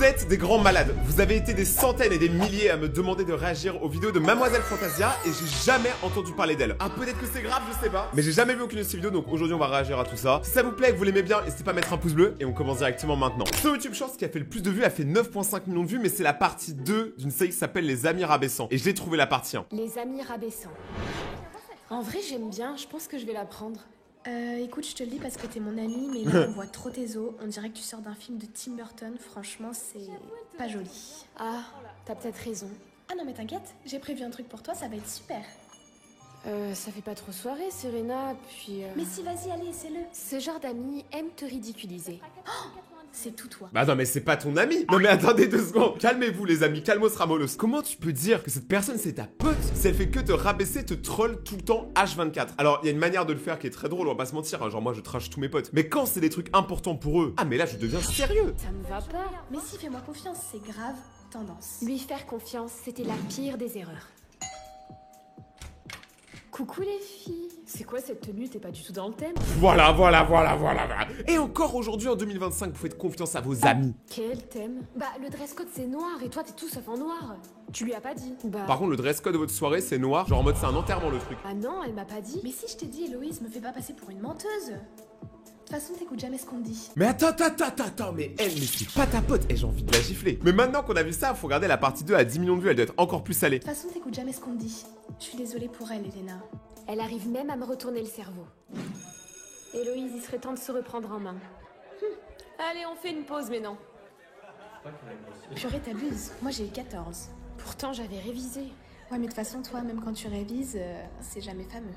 êtes des grands malades. Vous avez été des centaines et des milliers à me demander de réagir aux vidéos de Mademoiselle Fantasia et j'ai jamais entendu parler d'elle. Ah, peut-être que c'est grave, je sais pas. Mais j'ai jamais vu aucune de ces vidéos, donc aujourd'hui on va réagir à tout ça. Si ça vous plaît, que vous l'aimez bien, n'hésitez pas à mettre un pouce bleu et on commence directement maintenant. Sur YouTube Shorts, qui a fait le plus de vues, a fait 9,5 millions de vues, mais c'est la partie 2 d'une série qui s'appelle Les Amis Rabaissants. Et je l'ai trouvé la partie 1. Les Amis Rabaissants. En vrai, j'aime bien, je pense que je vais la prendre. Écoute, je te le dis parce que t'es mon ami, mais là on voit trop tes os. On dirait que tu sors d'un film de Tim Burton. Franchement, c'est pas joli. Ah, t'as peut-être raison. Ah non, mais t'inquiète, j'ai prévu un truc pour toi, ça va être super. Ça fait pas trop soirée, Serena, puis... Mais si, vas-y, allez, essaie-le. Ce genre d'amis aime te ridiculiser. C'est tout toi. Bah non, mais c'est pas ton ami. Non mais attendez 2 secondes. Calmez-vous les amis, calmos ramolos. Comment tu peux dire que cette personne c'est ta pote si elle fait que te rabaisser, te troll tout le temps H24? Alors il y a une manière de le faire qui est très drôle, on va pas se mentir, hein. Genre moi je trash tous mes potes. Mais quand c'est des trucs importants pour eux, ah mais là je deviens sérieux. Ça me va pas. Mais si, fais-moi confiance, c'est grave tendance. Lui faire confiance, c'était la pire des erreurs. Coucou les filles. C'est quoi cette tenue? T'es pas du tout dans le thème. Voilà. Et encore aujourd'hui en 2025, vous faites confiance à vos amis. Quel thème? Bah le dress code c'est noir et toi t'es tout sauf en noir. Tu lui as pas dit? Bah... Par contre le dress code de votre soirée c'est noir, genre en mode c'est un enterrement le truc. Ah non, elle m'a pas dit. Mais si je t'ai dit, Héloïse, me fais pas passer pour une menteuse. De toute façon, t'écoutes jamais ce qu'on te dit. Mais attends, mais elle, mais c'est pas ta pote, et j'ai envie de la gifler. Mais maintenant qu'on a vu ça, faut regarder la partie 2 à 10 millions de vues, elle doit être encore plus salée. De toute façon, t'écoutes jamais ce qu'on te dit. Je suis désolée pour elle, Elena. Elle arrive même à me retourner le cerveau. Héloïse, il serait temps de se reprendre en main. Allez, on fait une pause, mais non. Purée, t'abuses. Moi, j'ai eu 14. Pourtant, j'avais révisé. Ouais, mais de toute façon, toi, même quand tu révises, c'est jamais fameux.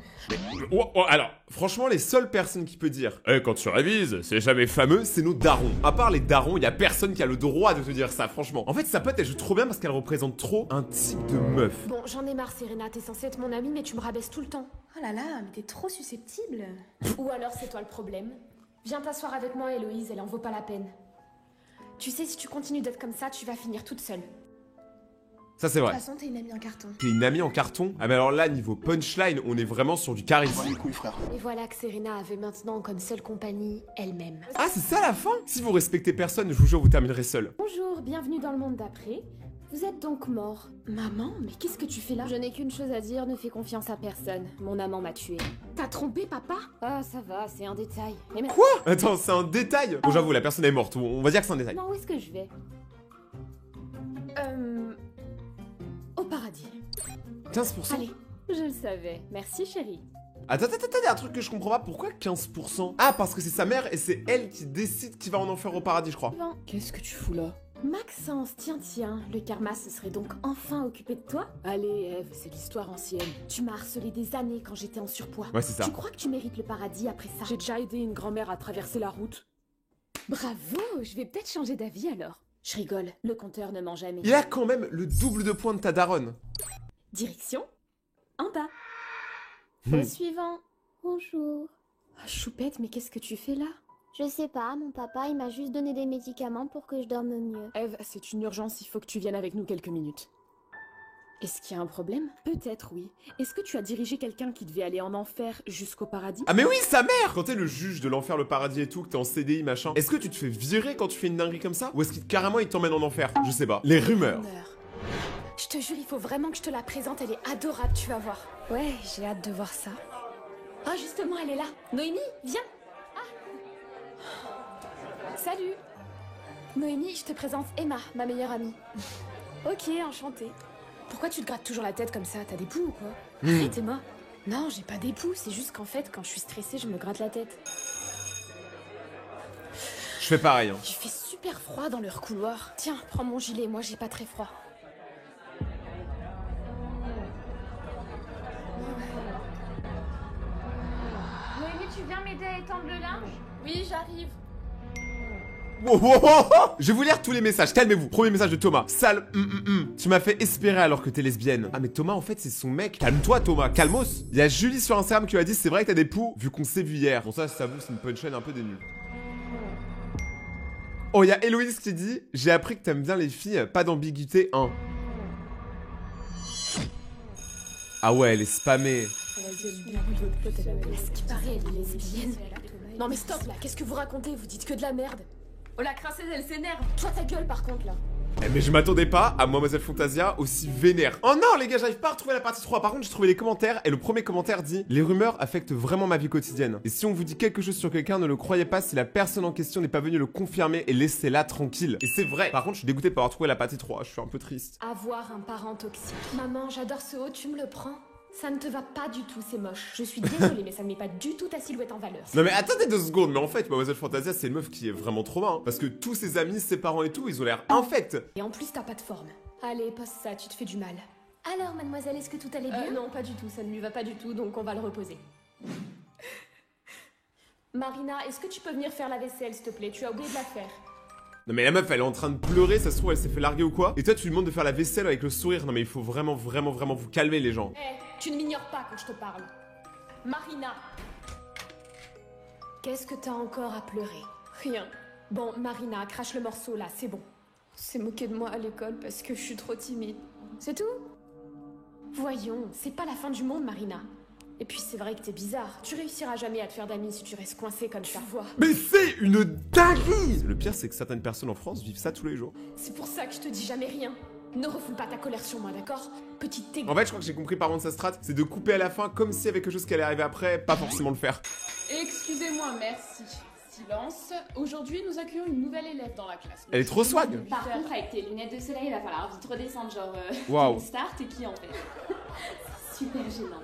Alors, franchement, les seules personnes qui peuvent dire quand tu révises, c'est jamais fameux, c'est nos darons. À part les darons, il y a personne qui a le droit de te dire ça, franchement. En fait, sa pote, elle joue trop bien parce qu'elle représente trop un type de meuf. Bon, j'en ai marre, Serena, t'es censée être mon amie, mais tu me rabaisses tout le temps. Oh là là, mais t'es trop susceptible. Ou alors c'est toi le problème. Viens t'asseoir avec moi, Héloïse, elle en vaut pas la peine. Tu sais, si tu continues d'être comme ça, tu vas finir toute seule. Ça c'est De vrai. toute façon, t'es une amie en carton. T'es une amie en carton? Ah mais alors là, niveau punchline, on est vraiment sur du charisme. Les couilles, frère. Et voilà que Serena avait maintenant comme seule compagnie elle-même. Ah, c'est ça la fin? Si vous respectez personne, je vous jure, vous terminerez seul. Bonjour, bienvenue dans le monde d'après. Vous êtes donc mort. Maman, mais qu'est-ce que tu fais là? Je n'ai qu'une chose à dire, ne fais confiance à personne. Mon amant m'a tué. T'as trompé papa? Ah, ça va, c'est un détail. Mais Quoi? Attends, c'est un détail? Bon, j'avoue, la personne est morte, on va dire que c'est un détail. Non, où est-ce que je vais? Au paradis. 15%? Allez, je le savais. Merci, chérie. Attends, il y a un truc que je comprends pas, pourquoi 15%? Ah, parce que c'est sa mère et c'est elle qui décide qui va en enfer au paradis, je crois. Qu'est-ce que tu fous là? Maxence, tiens, le karma se serait donc enfin occupé de toi? Allez, Eve, c'est l'histoire ancienne. Tu m'as harcelé des années quand j'étais en surpoids. Ouais, c'est ça. Tu crois que tu mérites le paradis après ça? J'ai déjà aidé une grand-mère à traverser la route. Bravo, je vais peut-être changer d'avis alors. Je rigole, le compteur ne ment jamais. Il a quand même le double de points de ta daronne. Direction en bas. Au suivant. Bonjour. Ah, Choupette, mais qu'est-ce que tu fais là? Je sais pas, mon papa il m'a juste donné des médicaments pour que je dorme mieux. Eve, c'est une urgence, il faut que tu viennes avec nous quelques minutes. Est-ce qu'il y a un problème? Peut-être oui. Est-ce que tu as dirigé quelqu'un qui devait aller en enfer jusqu'au paradis? Ah mais oui, sa mère! Quand t'es le juge de l'enfer, le paradis et tout, que t'es en CDI, machin, est-ce que tu te fais virer quand tu fais une dinguerie comme ça? Ou est-ce qu'il carrément il t'emmène en enfer? Je sais pas. Les rumeurs. Je te jure, il faut vraiment que je te la présente, elle est adorable, tu vas voir. Ouais, j'ai hâte de voir ça. Ah, justement, elle est là. Noémie, viens. Salut. Noémie, je te présente Emma, ma meilleure amie. Ok, enchantée. Pourquoi tu te grattes toujours la tête comme ça? T'as des poux ou quoi? Arrête, Emma. Non, j'ai pas des poux, c'est juste qu'en fait, quand je suis stressée, je me gratte la tête. Je fais pareil, hein. Il fait super froid dans leur couloir. Tiens, prends mon gilet, moi j'ai pas très froid. Noémie, tu viens m'aider à étendre le linge? Oui, j'arrive. Je vais vous lire tous les messages, calmez-vous. Premier message de Thomas. Sale, tu m'as fait espérer alors que t'es lesbienne. Ah mais Thomas en fait c'est son mec. Calme-toi Thomas, calmos. Il y a Julie sur Instagram qui lui a dit c'est vrai que t'as des poux vu qu'on s'est vu hier. Bon ça vous c'est une punchline un peu dénue. Oh il y a Héloïse qui dit j'ai appris que t'aimes bien les filles, pas d'ambiguïté, hein. Ah ouais elle est spammée. À ce qui paraît, elle est lesbienne. Non mais stop là, qu'est-ce que vous racontez? Vous dites que de la merde. Oh, la princesse, elle s'énerve. Toi, ta gueule, par contre, là. Eh, mais je m'attendais pas à Mademoiselle Fantasia aussi vénère. Oh non les gars, j'arrive pas à retrouver la partie 3. Par contre j'ai trouvé les commentaires et le premier commentaire dit: les rumeurs affectent vraiment ma vie quotidienne. Et si on vous dit quelque chose sur quelqu'un, ne le croyez pas si la personne en question n'est pas venue le confirmer et laissez-la tranquille. Et c'est vrai. Par contre je suis dégoûté de pas avoir trouvé la partie 3, je suis un peu triste. Avoir un parent toxique. Maman, j'adore ce haut, tu me le prends? Ça ne te va pas du tout, c'est moche. Je suis désolée, mais ça ne met pas du tout ta silhouette en valeur. Non mais attendez 2 secondes, mais en fait Mademoiselle Fantasia c'est une meuf qui est vraiment trop mal, hein, parce que tous ses amis, ses parents et tout, ils ont l'air infects. Et en plus, t'as pas de forme. Allez, pose ça, tu te fais du mal. Alors, mademoiselle, est-ce que tout allait bien? Non, pas du tout, ça ne lui va pas du tout, donc on va le reposer. Marina, est-ce que tu peux venir faire la vaisselle, s'il te plaît? Tu as oublié de la faire. Non mais la meuf elle est en train de pleurer, ça se trouve elle s'est fait larguer ou quoi. Et toi tu lui demandes de faire la vaisselle avec le sourire. Non mais il faut vraiment vous calmer les gens. Tu ne m'ignores pas quand je te parle. Marina. Qu'est-ce que t'as encore à pleurer? Rien. Bon, Marina, crache le morceau là, c'est bon. C'est moqué de moi à l'école parce que je suis trop timide. C'est tout? Voyons, c'est pas la fin du monde, Marina. Et puis c'est vrai que t'es bizarre. Tu réussiras jamais à te faire d'amis si tu restes coincé comme ça. Vois. Mais c'est une dinguerie! Le pire c'est que certaines personnes en France vivent ça tous les jours. C'est pour ça que je te dis jamais rien. Ne refoule pas ta colère sur moi, d'accord? Petite tégo. En fait je crois que j'ai compris par contre sa strat, c'est de couper à la fin comme s'il y avait quelque chose qui allait arriver après, pas forcément le faire. Excusez-moi, merci. Silence. Aujourd'hui, nous accueillons une nouvelle élève dans la classe. Elle est trop swag! Par contre, avec tes lunettes de soleil, il va falloir vite redescendre, genre... Waouh. Star, t'es qui en fait? C'est super gênant.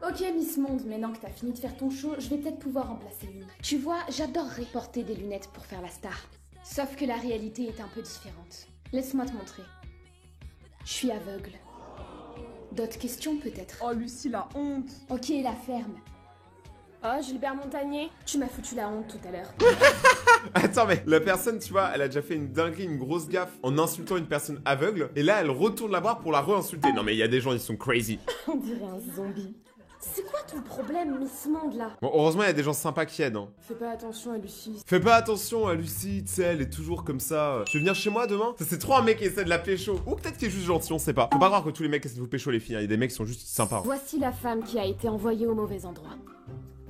Ok, Miss Monde, maintenant que t'as fini de faire ton show, je vais peut-être pouvoir en placer une. Tu vois, j'adorerais porter des lunettes pour faire la star. Sauf que la réalité est un peu différente. Laisse-moi te montrer. Je suis aveugle. D'autres questions peut-être? Oh, Lucie, la honte. Ok, la ferme. Oh, Gilbert Montagnier, tu m'as foutu la honte tout à l'heure. Attends mais la personne tu vois, elle a déjà fait une dinguerie, une grosse gaffe en insultant une personne aveugle. Et là elle retourne la voir pour la re-insulter. Non mais il y a des gens, ils sont crazy. On dirait un zombie. C'est quoi ton problème, Miss Monde, là? Bon heureusement il y a des gens sympas qui aident hein. Fais pas attention à Lucie. Fais pas attention à Lucie, tu sais, elle est toujours comme ça. Tu veux venir chez moi demain? Ça c'est trop un mec qui essaie de la pécho. Ou peut-être qu'il est juste gentil, on sait pas. Faut pas croire que tous les mecs essaient de vous pécho les filles, hein. Il y a des mecs qui sont juste sympas. Hein. Voici la femme qui a été envoyée au mauvais endroit.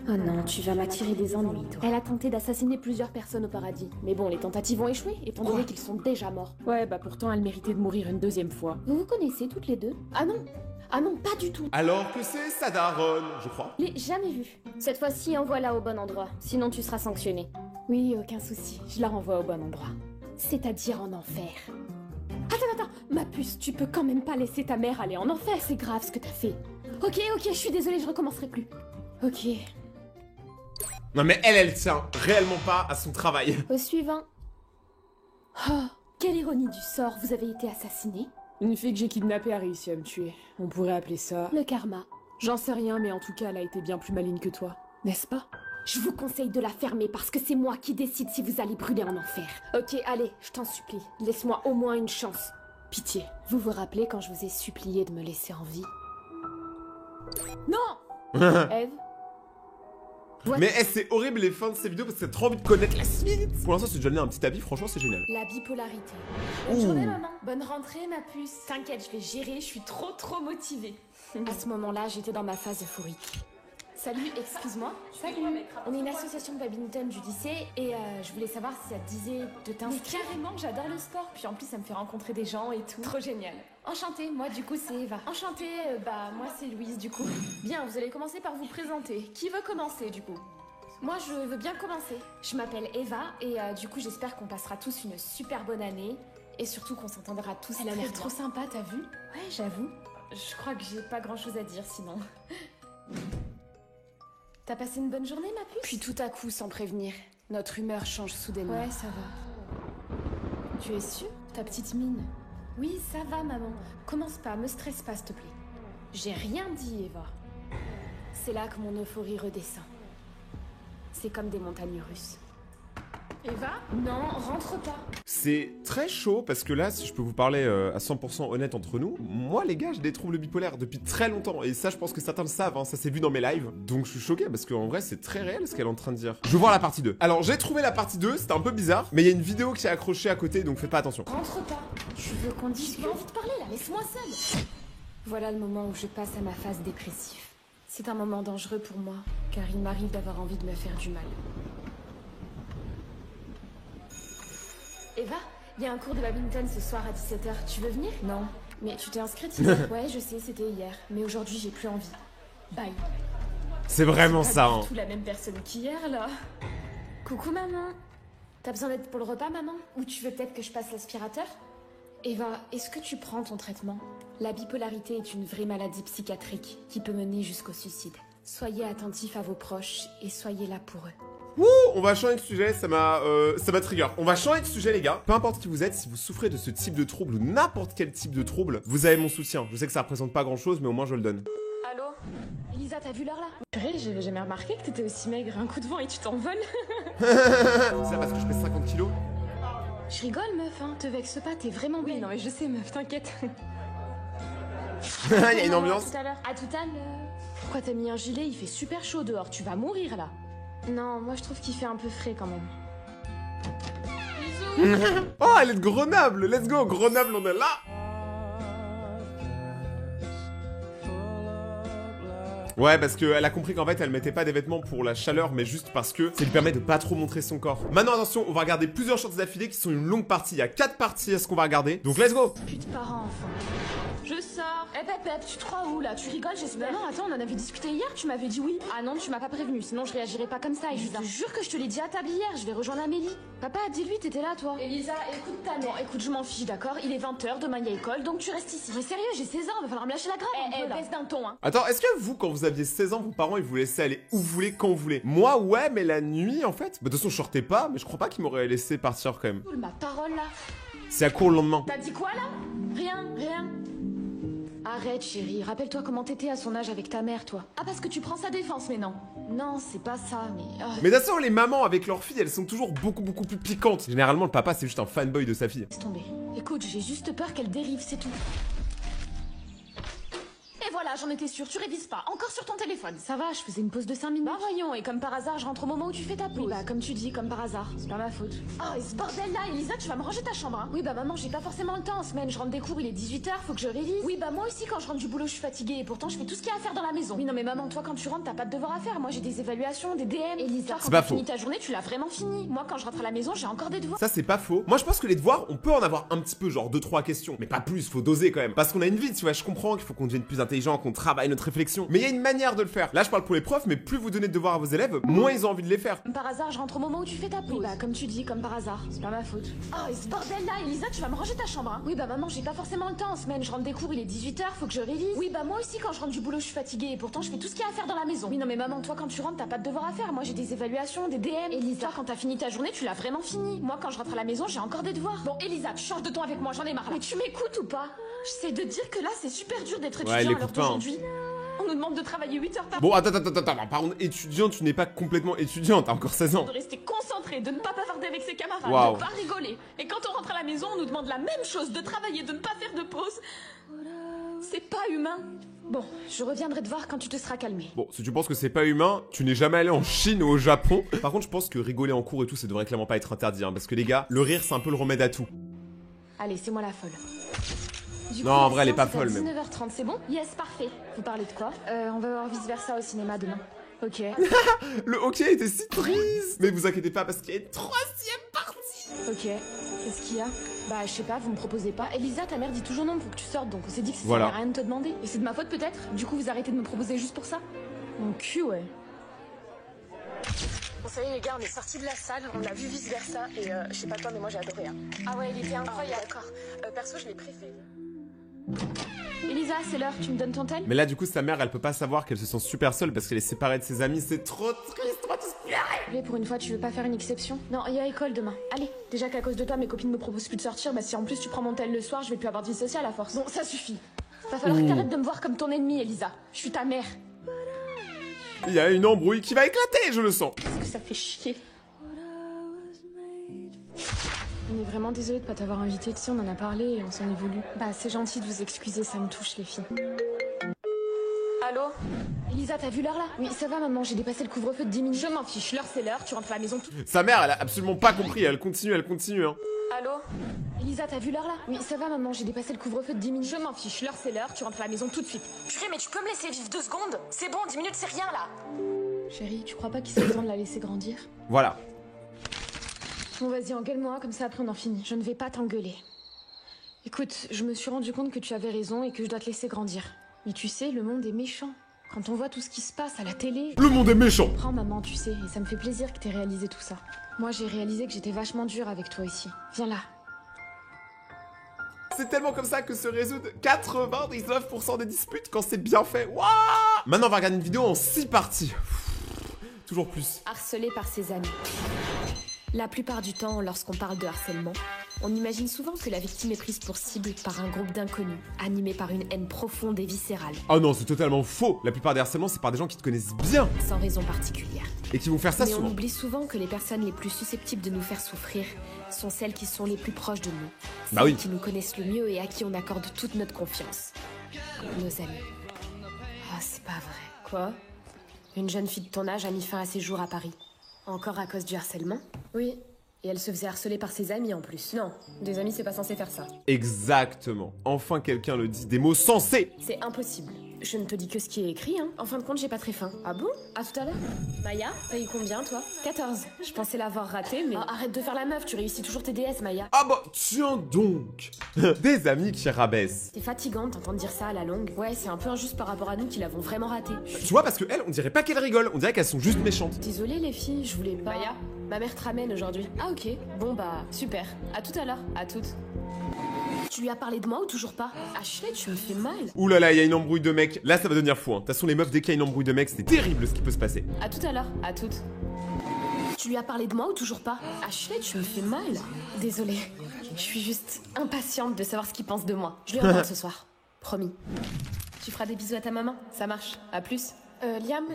Oh non, tu vas m'attirer des ennuis, toi. Elle a tenté d'assassiner plusieurs personnes au paradis. Mais bon, les tentatives ont échoué, étant donné qu'ils sont déjà morts. Ouais, bah pourtant elle méritait de mourir une deuxième fois. Vous vous connaissez toutes les deux? Ah non! Ah non, pas du tout! Alors que c'est sa daronne, je crois. Je l'ai jamais vue. Cette fois-ci, envoie-la au bon endroit. Sinon, tu seras sanctionné. Oui, aucun souci. Je la renvoie au bon endroit. C'est-à-dire en enfer. Attends, ma puce, tu peux quand même pas laisser ta mère aller en enfer, c'est grave ce que t'as fait. Ok, je suis désolée, je recommencerai plus. Ok. Non mais elle tient réellement pas à son travail. Au suivant. Oh, quelle ironie du sort, vous avez été assassiné. Une fille que j'ai kidnappée a réussi à me tuer. On pourrait appeler ça... Le karma. J'en sais rien, mais en tout cas, elle a été bien plus maligne que toi. N'est-ce pas? Je vous conseille de la fermer parce que c'est moi qui décide si vous allez brûler en enfer. Ok, allez, je t'en supplie. Laisse-moi au moins une chance. Pitié. Vous vous rappelez quand je vous ai supplié de me laisser en vie? Non. Eve? Mais c'est horrible les fins de ces vidéos parce que t'as trop envie de connaître la suite. Pour l'instant, c'est déjà donné un petit avis, franchement, c'est génial. La bipolarité. Bonne journée, maman. Bonne rentrée, ma puce. T'inquiète, je vais gérer, je suis trop motivée. À ce moment-là, j'étais dans ma phase euphorique. Salut, excuse-moi. Salut. On est une association de badminton du lycée et je voulais savoir si ça te disait de Mais t'inscrire. carrément, j'adore le sport. Puis en plus, ça me fait rencontrer des gens et tout. Trop génial. Enchantée, moi du coup c'est Eva. Enchantée, moi c'est Louise du coup. Bien, vous allez commencer par vous présenter. Qui veut commencer du coup? Moi je veux bien commencer. Je m'appelle Eva et du coup j'espère qu'on passera tous une super bonne année et surtout qu'on s'entendra tous Elle a très l'air bien. trop sympa, t'as vu? Ouais, j'avoue. Je crois que j'ai pas grand chose à dire sinon. T'as passé une bonne journée, ma puce? Puis tout à coup, sans prévenir, notre humeur change soudainement. Ouais, ça va. Tu es sûre? Ta petite mine. Oui, ça va, maman. Commence pas, me stresse pas, s'il te plaît. J'ai rien dit, Eva. C'est là que mon euphorie redescend. C'est comme des montagnes russes. Eva? Non, rentre pas. C'est très chaud parce que là, si je peux vous parler à 100% honnête entre nous, moi les gars, j'ai des troubles bipolaires depuis très longtemps. Et ça, je pense que certains le savent, hein, ça s'est vu dans mes lives. Donc je suis choqué parce qu'en vrai, c'est très réel ce qu'elle est en train de dire. Je veux voir la partie 2. Alors j'ai trouvé la partie 2, c'était un peu bizarre, mais il y a une vidéo qui est accrochée à côté, donc faites pas attention. Rentre pas. Tu veux qu'on discute? J'ai envie de parler là, laisse-moi seule. Voilà le moment où je passe à ma phase dépressive. C'est un moment dangereux pour moi, car il m'arrive d'avoir envie de me faire du mal. Eva, il y a un cours de badminton ce soir à 17h. Tu veux venir? Non. Mais tu t'es inscrite hier? Ouais, je sais, c'était hier. Mais aujourd'hui, j'ai plus envie. Bye. C'est vraiment C'est ça, pas hein. du tout la même personne qu'hier, là. Coucou, maman. T'as besoin d'aide pour le repas, maman? Ou tu veux peut-être que je passe l'aspirateur? Eva, est-ce que tu prends ton traitement? La bipolarité est une vraie maladie psychiatrique qui peut mener jusqu'au suicide. Soyez attentifs à vos proches et soyez là pour eux. Ouh, on va changer de sujet, ça m'a trigger. On va changer de sujet, les gars. Peu importe qui vous êtes, si vous souffrez de ce type de trouble ou n'importe quel type de trouble, vous avez mon soutien. Je sais que ça représente pas grand-chose, mais au moins je le donne. Allô? Elisa, t'as vu l'heure là? Purée, j'avais jamais remarqué que t'étais aussi maigre. Un coup de vent et tu t'envoles. C'est ça parce que je pèse 50 kilos? Je rigole, meuf, hein. Te vexe pas, t'es vraiment belle. Oui, non mais je sais, meuf, t'inquiète. Il y a une ambiance. À tout à l'heure. À tout à l'heure. Pourquoi t'as mis un gilet? Il fait super chaud dehors. Tu vas mourir là. Non, moi je trouve qu'il fait un peu frais quand même. Bisous. Oh, elle est de Grenoble. Let's go, Grenoble, on est là. Ouais, parce qu'elle a compris qu'en fait, elle mettait pas des vêtements pour la chaleur, mais juste parce que ça lui permet de pas trop montrer son corps. Maintenant, attention, on va regarder plusieurs shorts d'affilée qui sont une longue partie. Il y a 4 parties à ce qu'on va regarder. Donc, let's go. Pute parents, enfant. Je sors. Eh Pep, tu te crois où là? Tu rigoles, j'espère? Non, attends, on en avait discuté hier, tu m'avais dit oui. Ah non, tu m'as pas prévenu, sinon je réagirais pas comme ça. Et je te jure que je te l'ai dit à table hier, je vais rejoindre Amélie. Papa, dis-lui, t'étais là toi. Elisa, écoute ta mère. Bon, écoute, je m'en fiche, d'accord? Il est 20h, demain il y a école, donc tu restes ici. Mais sérieux, j'ai 16 ans, va falloir me lâcher la grave. Baisse d'un ton, hein. Attends, est-ce que vous, quand vous aviez 16 ans, vos parents, ils vous laissaient aller où vous voulez, quand vous voulez? Moi, ouais, mais la nuit, en fait. Bah, de toute façon, je sortais pas, mais je crois pas qu'ils m'auraient laissé partir quand même. Ma parole là. C'est à court le lendemain. T'as dit quoi là? Rien. Arrête chérie, rappelle-toi comment t'étais à son âge avec ta mère toi. Ah parce que tu prends sa défense mais non. Non c'est pas ça mais... Mais de toute façon, les mamans avec leurs filles, elles sont toujours beaucoup plus piquantes. Généralement, le papa, c'est juste un fanboy de sa fille. Laisse tomber. Écoute, j'ai juste peur qu'elle dérive, c'est tout. Et voilà, j'en étais sûre, tu révises pas. Encore sur ton téléphone. Ça va, je faisais une pause de 5 minutes. Bah voyons, et comme par hasard, je rentre au moment où tu fais ta pause. Oui, bah comme tu dis, comme par hasard. C'est pas ma faute. Oh, et ce bordel là, Elisa, tu vas me ranger ta chambre, hein. Oui, bah maman, j'ai pas forcément le temps en semaine. Je rentre des cours, il est 18h, faut que je révise. Oui, bah moi aussi, quand je rentre du boulot, je suis fatiguée. Et pourtant, je fais tout ce qu'il y a à faire dans la maison. Oui, non, mais maman, toi, quand tu rentres, t'as pas de devoirs à faire. Moi, j'ai des évaluations, des DM. Elisa, quand pas tu faux. finis ta journée, tu l'as vraiment fini. Moi, quand je rentre à la maison, j'ai encore des devoirs. Ça, c'est pas faux. Moi, je pense que les devoirs, on peut en avoir un petit peu, genre 2-3 questions. Mais pas plus, faut doser quand même. Parce qu'on a une vie, tu vois, je comprends qu'il faut qu'on devienne plus intelligent, qu'on travaille notre réflexion. Mais il y a une manière de le faire. Là, je parle pour les profs, mais plus vous donnez de devoirs à vos élèves, moins ils ont envie de les faire. Comme par hasard, je rentre au moment où tu fais ta pause. Oui, bah comme tu dis, comme par hasard. C'est pas ma faute. Oh, et ce bordel là, Elisa, tu vas me ranger ta chambre, hein. Oui, bah maman, j'ai pas forcément le temps en semaine. Je rentre des cours, il est 18h, faut que je révise. Oui, bah moi aussi, quand je rentre du boulot, je suis fatiguée. Et pourtant, je fais tout ce qu'il y a à faire dans la maison. Oui, non, mais maman, toi, quand tu rentres, t'as pas de devoirs à faire. Moi, j'ai des évaluations, des DM. Elisa, quand t'as fini ta journée, tu l'as vraiment fini. Moi, quand je rentre à la maison, j'ai encore des devoirs. Bon, Elisa, tu changes de ton avec moi, j'en ai marre. Mais tu m'écoutes ou pas? J'essaie de dire que là, c'est super dur d'être étudiant à l'heure d'aujourd'hui. On nous demande de travailler 8 heures par Bon, attends. Par contre, étudiante, tu n'es pas complètement étudiante, t'as encore 16 ans. de rester concentré, de ne pas bavarder avec ses camarades, Waouh. de pas rigoler. Et quand on rentre à la maison, on nous demande la même chose, de travailler, de ne pas faire de pause. C'est pas humain. Bon, je reviendrai te voir quand tu te seras calmé. Bon, si tu penses que c'est pas humain, tu n'es jamais allé en Chine ou au Japon. Par contre, je pense que rigoler en cours et tout, ça devrait clairement pas être interdit, hein, parce que les gars, le rire, c'est un peu le remède à tout. Allez, c'est moi la folle. Du Non, en vrai, elle est pas séance folle, à même. 19h30, c'est bon? Yes, parfait. Vous parlez de quoi? On va voir vice versa au cinéma demain. Ok. Le hockey était si triste. Mais vous inquiétez pas, parce qu'il y a une 3e partie. Ok. Qu'est-ce qu'il y a? Bah, je sais pas, vous me proposez pas. Elisa, ta mère dit toujours non, faut que tu sortes, donc on s'est dit que ça Voilà. servait à rien de te demander. Et c'est de ma faute peut-être? Du coup, vous arrêtez de me proposer juste pour ça? Mon cul, ouais. Bon, ça y est, les gars, on est sortis de la salle, on a vu vice versa, et je sais pas toi, mais moi j'ai adoré. Hein. Ah ouais, il était incroyable. D'accord. Perso, je l'ai préféré. Elisa, c'est l'heure, tu me donnes ton tel? Mais là, du coup, sa mère, elle peut pas savoir qu'elle se sent super seule parce qu'elle est séparée de ses amis. C'est trop triste, on va tous pleurer. Allez, pour une fois, tu veux pas faire une exception? Non, il y a école demain. Allez, déjà qu'à cause de toi, mes copines me proposent plus de sortir, bah si en plus tu prends mon tel le soir, je vais plus avoir de vie sociale à force. Bon, ça suffit. Va falloir que t'arrêtes de me voir comme ton ennemi, Elisa. Je suis ta mère. Il y a une embrouille qui va éclater, je le sens. Qu'est-ce que ça fait chier. On est vraiment désolé de pas t'avoir invité, tu sais, on en a parlé et on s'en est voulu. Bah, c'est gentil de vous excuser, ça me touche, les filles. Allô? Elisa, t'as vu l'heure là? Oui, ça va, maman, j'ai dépassé le couvre-feu de 10 minutes. Je m'en fiche, l'heure c'est l'heure, tu rentres à la maison tout. Sa mère, elle a absolument pas compris. Elle continue, hein. Allô? Elisa, t'as vu l'heure là? Oui, ça va, maman, j'ai dépassé le couvre-feu de 10 minutes. Je m'en fiche, l'heure c'est l'heure, tu rentres à la maison tout de suite. Purée, mais tu peux me laisser vivre 2 secondes? C'est bon, 10 minutes c'est rien là. Chérie, tu crois pas qu'il serait temps de la laisser grandir? Voilà. Bon, vas-y, engueule-moi, comme ça après on en finit. Je ne vais pas t'engueuler. Écoute, je me suis rendu compte que tu avais raison et que je dois te laisser grandir. Mais tu sais, le monde est méchant. Quand on voit tout ce qui se passe à la télé... Le monde est méchant. Prends maman, tu sais, et ça me fait plaisir que t'aies réalisé tout ça. Moi, j'ai réalisé que j'étais vachement dure avec toi ici. Viens là. C'est tellement comme ça que se résoudent 99% des disputes quand c'est bien fait. Waouh! Maintenant, on va regarder une vidéo en 6 parties. Toujours plus. Harcelé par ses amis. La plupart du temps, lorsqu'on parle de harcèlement, on imagine souvent que la victime est prise pour cible par un groupe d'inconnus, animé par une haine profonde et viscérale. Oh non, c'est totalement faux. La plupart des harcèlements, c'est par des gens qui te connaissent bien. Sans raison particulière. Et qui vont faire ça Mais on souvent. oublie souvent que les personnes les plus susceptibles de nous faire souffrir sont celles qui sont les plus proches de nous. Celles Bah oui. qui nous connaissent le mieux et à qui on accorde toute notre confiance. Nos amis. Ah, c'est pas vrai. Quoi? Une jeune fille de ton âge a mis fin à ses jours à Paris. Encore à cause du harcèlement? Oui. Et elle se faisait harceler par ses amis en plus. Non, des amis c'est pas censé faire ça. Exactement. Enfin, quelqu'un le dit. Des mots sensés. C'est impossible. Je ne te dis que ce qui est écrit, hein. En fin de compte, j'ai pas très faim. Ah bon? À tout à l'heure. Maya, t'as eu combien, toi? 14. Je pensais l'avoir raté, mais... arrête de faire la meuf, tu réussis toujours tes DS, Maya. Ah bah, tiens donc. Des amis qui rabaissent. C'est fatigant d'entendre dire ça à la longue. Ouais, c'est un peu injuste par rapport à nous qui l'avons vraiment raté. Tu vois, parce que elles, on dirait pas qu'elles rigolent. On dirait qu'elles sont juste méchantes. Désolée les filles, je voulais pas... Maya, ma mère te ramène aujourd'hui. Ah ok, bon bah, super. À tout à l'heure, à toutes. Tu lui as parlé de moi ou toujours pas? Ashley, tu me fais mal. Ouh là là, il y a une embrouille de mecs. Là, ça va devenir fou. De toute façon, les meufs, dès qu'il y a une embrouille de mecs, c'est terrible ce qui peut se passer. À tout à l'heure, à toutes. Tu lui as parlé de moi ou toujours pas? Ashley, tu me fais mal. Désolée, je suis juste impatiente de savoir ce qu'il pense de moi. Je lui en parle ce soir, promis. Tu feras des bisous à ta maman? Ça marche, à plus. Liam,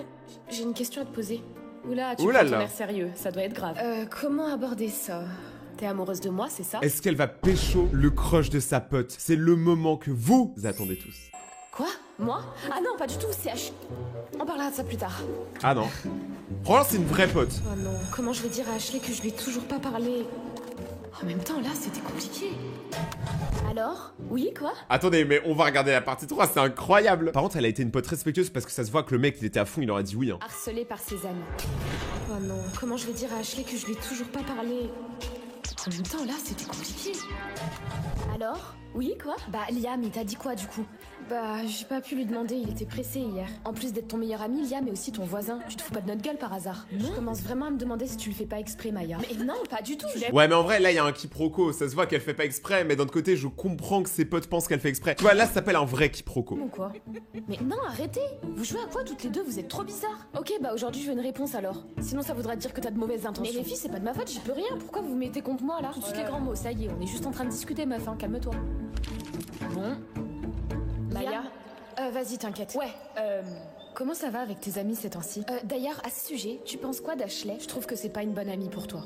j'ai une question à te poser. Oula, tu prends ton air sérieux, ça doit être grave. Comment aborder ça? T'es amoureuse de moi, c'est ça? Est-ce qu'elle va pécho le crush de sa pote? C'est le moment que vous attendez tous. Quoi? Moi? Ah non, pas du tout, c'est On parlera de ça plus tard. Ah non. Franchement, c'est une vraie pote. Oh non, comment je vais dire à Ashley que je lui ai toujours pas parlé? En même temps, là, c'était compliqué. Alors? Oui, quoi? Attendez, mais on va regarder la partie 3, c'est incroyable. Par contre, elle a été une pote respectueuse parce que ça se voit que le mec, il était à fond, il aurait dit oui. Hein. Harcelé par ses amis. Oh non, comment je vais dire à Ashley que je lui ai toujours pas parlé? En même temps, là, c'était compliqué. Alors? Oui, quoi? Bah, Liam, il t'a dit quoi, du coup? Bah, j'ai pas pu lui demander, il était pressé hier. En plus d'être ton meilleur ami, Liam est aussi ton voisin. Tu te fous pas de notre gueule par hasard? Non. Je commence vraiment à me demander si tu le fais pas exprès, Maya. Mais non, pas du tout. Ouais, mais en vrai, là, il y a un quiproquo. Ça se voit qu'elle fait pas exprès, mais d'un autre côté, je comprends que ses potes pensent qu'elle fait exprès. Tu vois, là, ça s'appelle un vrai quiproquo. Ou quoi? Mais non, arrêtez! Vous jouez à quoi toutes les deux? Vous êtes trop bizarres. Ok, bah aujourd'hui, je veux une réponse alors. Sinon, ça voudra dire que t'as de mauvaises intentions. Mais les filles, c'est pas de ma faute, j'y peux rien. Pourquoi vous vous mettez contre moi là? Tout de suite les grands mots, ça y est, on est juste en train de discuter, meuf, hein, calme-toi. Bon. Maya? Vas-y, t'inquiète. Ouais, comment ça va avec tes amis ces temps-ci? D'ailleurs, à ce sujet, tu penses quoi d'Ashley? Je trouve que c'est pas une bonne amie pour toi.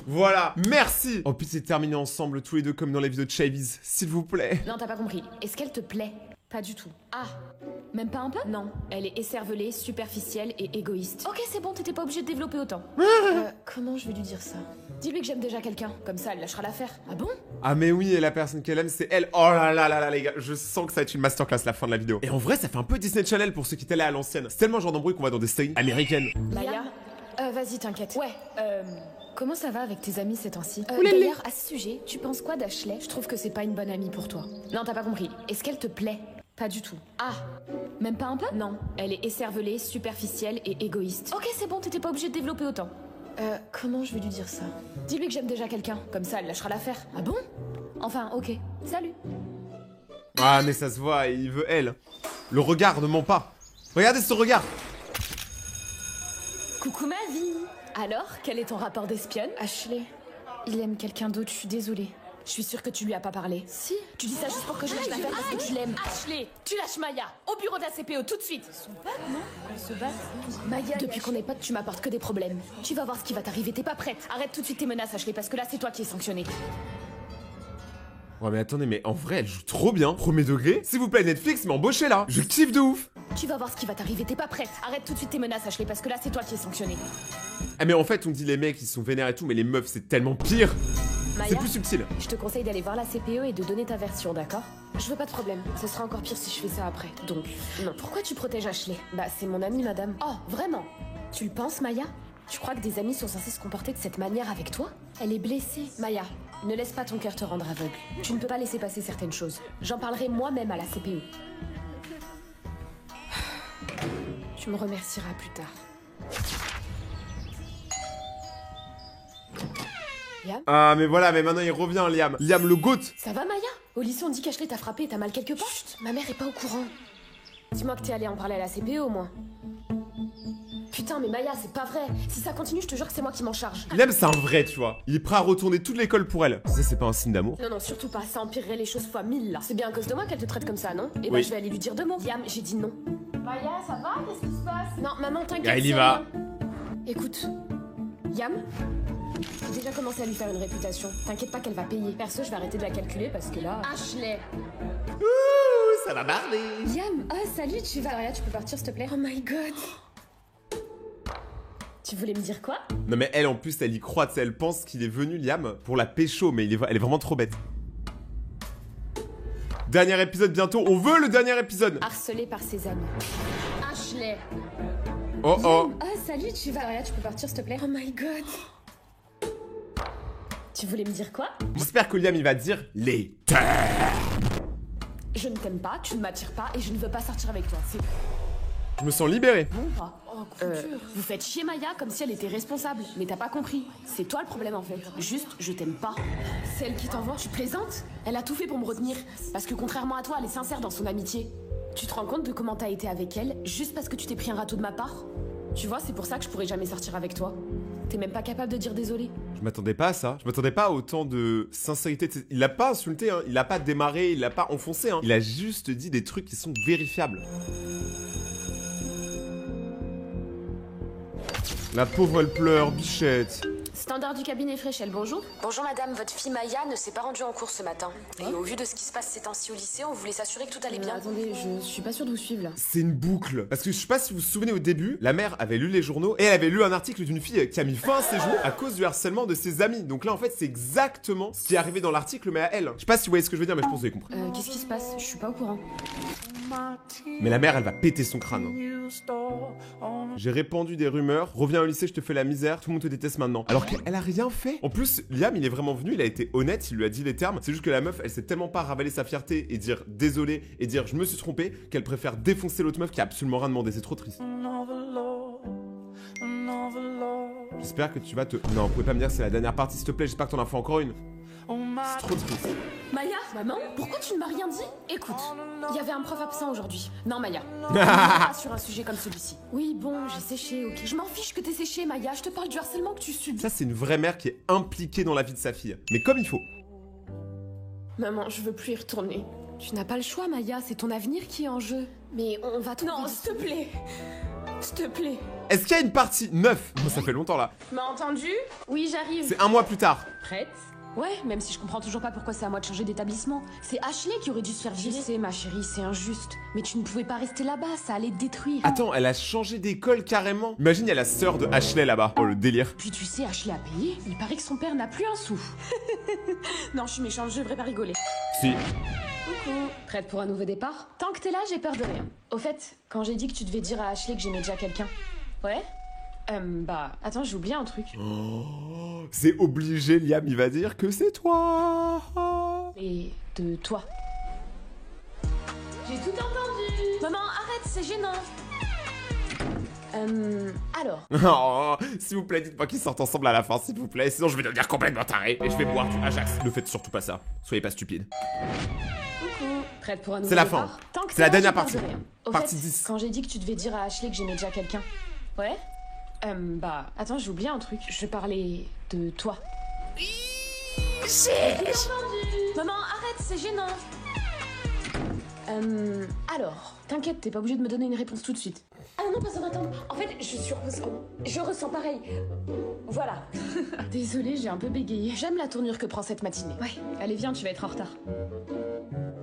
Voilà, merci. Oh, puis c'est terminé ensemble, tous les deux, comme dans les vidéos de Chaviz, s'il vous plaît. Non, t'as pas compris. Est-ce qu'elle te plaît? Pas du tout. Ah, même pas un peu? Non, elle est écervelée, superficielle et égoïste. Ok, c'est bon, t'étais pas obligée de développer autant. Comment je vais lui dire ça? Dis-lui que j'aime déjà quelqu'un, comme ça elle lâchera l'affaire. Ah bon? Ah mais oui, et la personne qu'elle aime, c'est elle. Oh là là là là, les gars, je sens que ça va être une masterclass la fin de la vidéo. Et en vrai, ça fait un peu Disney Channel pour ceux qui étaient là à l'ancienne. C'est tellement le genre d'embrouille qu'on va dans des séries américaines. Maya? Vas-y, t'inquiète. Ouais, comment ça va avec tes amis ces temps-ci? D'ailleurs, à ce sujet, tu penses quoi d'Ashley? Je trouve que c'est pas une bonne amie pour toi. Non, t'as pas compris. Est-ce qu'elle te plaît? Pas du tout. Ah, même pas un peu? Non, elle est écervelée, superficielle et égoïste. Ok, c'est bon, t'étais pas obligée de développer autant. Comment je vais lui dire ça? Dis-lui que j'aime déjà quelqu'un, comme ça elle lâchera l'affaire. Ah bon? Enfin, ok. Salut. Ah mais ça se voit, il veut elle. Le regard ne ment pas. Regardez ce regard. Coucou ma vie. Alors, quel est ton rapport d'espionne? Ashley, il aime quelqu'un d'autre, je suis désolée. Je suis sûre que tu lui as pas parlé. Si. Tu dis ça juste pour que je lâche l'affaire parce que tu l'aimes. Ashley, tu lâches Maya. Au bureau de la CPE tout de suite. Ils sont potes, non? Ils se battent. Maya, depuis qu'on est potes, tu m'apportes que des problèmes. Tu vas voir ce qui va t'arriver, t'es pas prête. Arrête tout de suite tes menaces, Ashley, parce que là, c'est toi qui es sanctionné. Ouais mais attendez, mais en vrai, elle joue trop bien. Premier degré. S'il vous plaît, Netflix, m'embauchez là. Je kiffe de ouf. Tu vas voir ce qui va t'arriver, t'es pas prête. Arrête tout de suite tes menaces, Ashley, parce que là, c'est toi qui es sanctionné. Ah mais en fait, on dit les mecs, ils sont vénères et tout, mais les meufs, c'est tellement pire. Maya, c'est plus subtil. Je te conseille d'aller voir la CPE et de donner ta version, d'accord? Je veux pas de problème, ce sera encore pire si je fais ça après. Donc, non. Pourquoi tu protèges Ashley? Bah, c'est mon amie, madame. Oh, vraiment? Tu le penses, Maya? Tu crois que des amis sont censés se comporter de cette manière avec toi? Elle est blessée. Maya, ne laisse pas ton cœur te rendre aveugle. Tu ne peux pas laisser passer certaines choses. J'en parlerai moi-même à la CPE. Tu me remercieras plus tard. Liam? Ah, mais voilà, mais maintenant il revient, Liam. Liam, le GOAT. Ça va, Maya? Au lycée, on dit qu'Ashley t'a frappé et t'as mal quelque part? Chut, ma mère est pas au courant. Dis-moi que t'es allée en parler à la CPE au moins. Putain, mais Maya, c'est pas vrai. Si ça continue, je te jure que c'est moi qui m'en charge. Liam, c'est un vrai, tu vois. Il est prêt à retourner toute l'école pour elle. Ça, c'est pas un signe d'amour. Non, non, surtout pas. Ça empirerait les choses fois 1000 là. C'est bien à cause de moi qu'elle te traite comme ça, non? Et Oui. bah, je vais aller lui dire 2 mots. Liam, j'ai dit non. Maya, ça va? Qu'est-ce qui se passe? Non, maman, t'inquiète. Ah, il y c'est va. rien. Écoute, Liam, j'ai déjà commencé à lui faire une réputation. T'inquiète pas qu'elle va payer. Perso, je vais arrêter de la calculer parce que là. Ashley. Ouh, ça va parler. Liam, oh salut, tu vas. Victoria, tu peux partir s'il te plaît? Oh my god. Tu voulais me dire quoi? Non mais elle en plus elle y croit, tu sais, elle pense qu'il est venu Liam pour la pécho, mais elle est vraiment trop bête. Dernier épisode bientôt, on veut le dernier épisode. Harcelé par ses amis. Ashley. Oh oh. Ah salut, tu vas. Victoria, tu peux partir s'il te plaît? Oh my god. Tu voulais me dire quoi? J'espère que Liam il va dire les Je ne t'aime pas, tu ne m'attires pas et je ne veux pas sortir avec toi. C'est Je me sens libéré. bon pas. Vous faites chier Maya comme si elle était responsable. Mais t'as pas compris. C'est toi le problème en fait. Juste, je t'aime pas. C'est elle qui t'envoie. Tu plaisantes? Elle a tout fait pour me retenir. Parce que contrairement à toi, elle est sincère dans son amitié. Tu te rends compte de comment t'as été avec elle juste parce que tu t'es pris un râteau de ma part? Tu vois, c'est pour ça que je pourrais jamais sortir avec toi. T'es même pas capable de dire désolé. Je m'attendais pas à ça. Je m'attendais pas à autant de sincérité. Il l'a pas insulté, hein. Il l'a pas démarré, il l'a pas enfoncé, hein. Il a juste dit des trucs qui sont vérifiables. La pauvre elle pleure, bichette. Standard du cabinet Fréchel, bonjour. Bonjour madame, votre fille Maya ne s'est pas rendue en cours ce matin. Et au vu de ce qui se passe ces temps-ci au lycée, on voulait s'assurer que tout allait bien. Attendez, je suis pas sûre de vous suivre là. C'est une boucle. Parce que je sais pas si vous vous souvenez au début, la mère avait lu les journaux et elle avait lu un article d'une fille qui a mis fin à ses jours à cause du harcèlement de ses amis. Donc là en fait c'est exactement ce qui est arrivé dans l'article mais à elle. Je sais pas si vous voyez ce que je veux dire mais je pense que vous avez compris. Qu'est-ce qui se passe? Je suis pas au courant. Mais la mère elle va péter son crâne. J'ai répandu des rumeurs, reviens au lycée je te fais la misère, tout le monde te déteste maintenant. Alors qu'elle a rien fait. En plus Liam il est vraiment venu, il a été honnête, il lui a dit les termes. C'est juste que la meuf elle sait tellement pas ravaler sa fierté et dire désolé et dire je me suis trompé qu'elle préfère défoncer l'autre meuf qui a absolument rien demandé, c'est trop triste. J'espère que tu vas te... Non, vous pouvez pas me dire que c'est la dernière partie s'il te plaît, j'espère que t'en as fait encore une. C'est trop triste. Maya, maman, pourquoi tu ne m'as rien dit? Écoute, il y avait un prof absent aujourd'hui. Non Maya, on n'est pas sur un sujet comme celui-ci. Oui bon, j'ai séché, ok. Je m'en fiche que t'aies séché Maya, je te parle du harcèlement que tu subis. Ça c'est une vraie mère qui est impliquée dans la vie de sa fille. Mais comme il faut. Maman, je veux plus y retourner. Tu n'as pas le choix Maya, c'est ton avenir qui est en jeu. Mais on va tout... Non, s'il te plaît. S'il te plaît. Est-ce qu'il y a une partie 9? Oh, ça fait longtemps là. M'as entendu? Oui, j'arrive. C'est un mois plus tard. Prête? Ouais, même si je comprends toujours pas pourquoi c'est à moi de changer d'établissement. C'est Ashley qui aurait dû se faire virer. Je sais, ma chérie, c'est injuste. Mais tu ne pouvais pas rester là-bas, ça allait te détruire. Attends, elle a changé d'école carrément. Imagine, il y a la sœur de Ashley là-bas. Oh, le délire. Puis tu sais, Ashley a payé. Il paraît que son père n'a plus un sou. Non, je suis méchante, je devrais pas rigoler. Si. Coucou. Prête pour un nouveau départ? Tant que t'es là, j'ai peur de rien. Au fait, quand j'ai dit que tu devais dire à Ashley que j'aimais déjà quelqu'un... Ouais? Attends, j'ai oublié un truc. Oh, c'est obligé, Liam, il va dire que c'est toi. Et de toi. J'ai tout entendu. Maman, arrête, c'est gênant. Alors. Oh, s'il vous plaît, dites-moi qu'ils sortent ensemble à la fin, s'il vous plaît. Sinon, je vais devenir complètement taré et je vais boire du Ajax. Ne faites surtout pas ça. Soyez pas stupide. Coucou. Prête pour un nouveau C'est la départ? fin. Tant que C'est la t'es là, dernière j'ai peur partie. de rien. Au Partie fait, 10. Quand j'ai dit que tu devais dire à Ashley que j'aimais déjà quelqu'un. Ouais? Attends, j'ai oublié un truc. Je parlais de toi. Maman, arrête, c'est gênant. Alors, t'inquiète, t'es pas obligé de me donner une réponse tout de suite. Ah non, pas ça, attends. En fait, je ressens pareil. Voilà. Désolée, j'ai un peu bégayé. J'aime la tournure que prend cette matinée. Ouais, allez, viens, tu vas être en retard.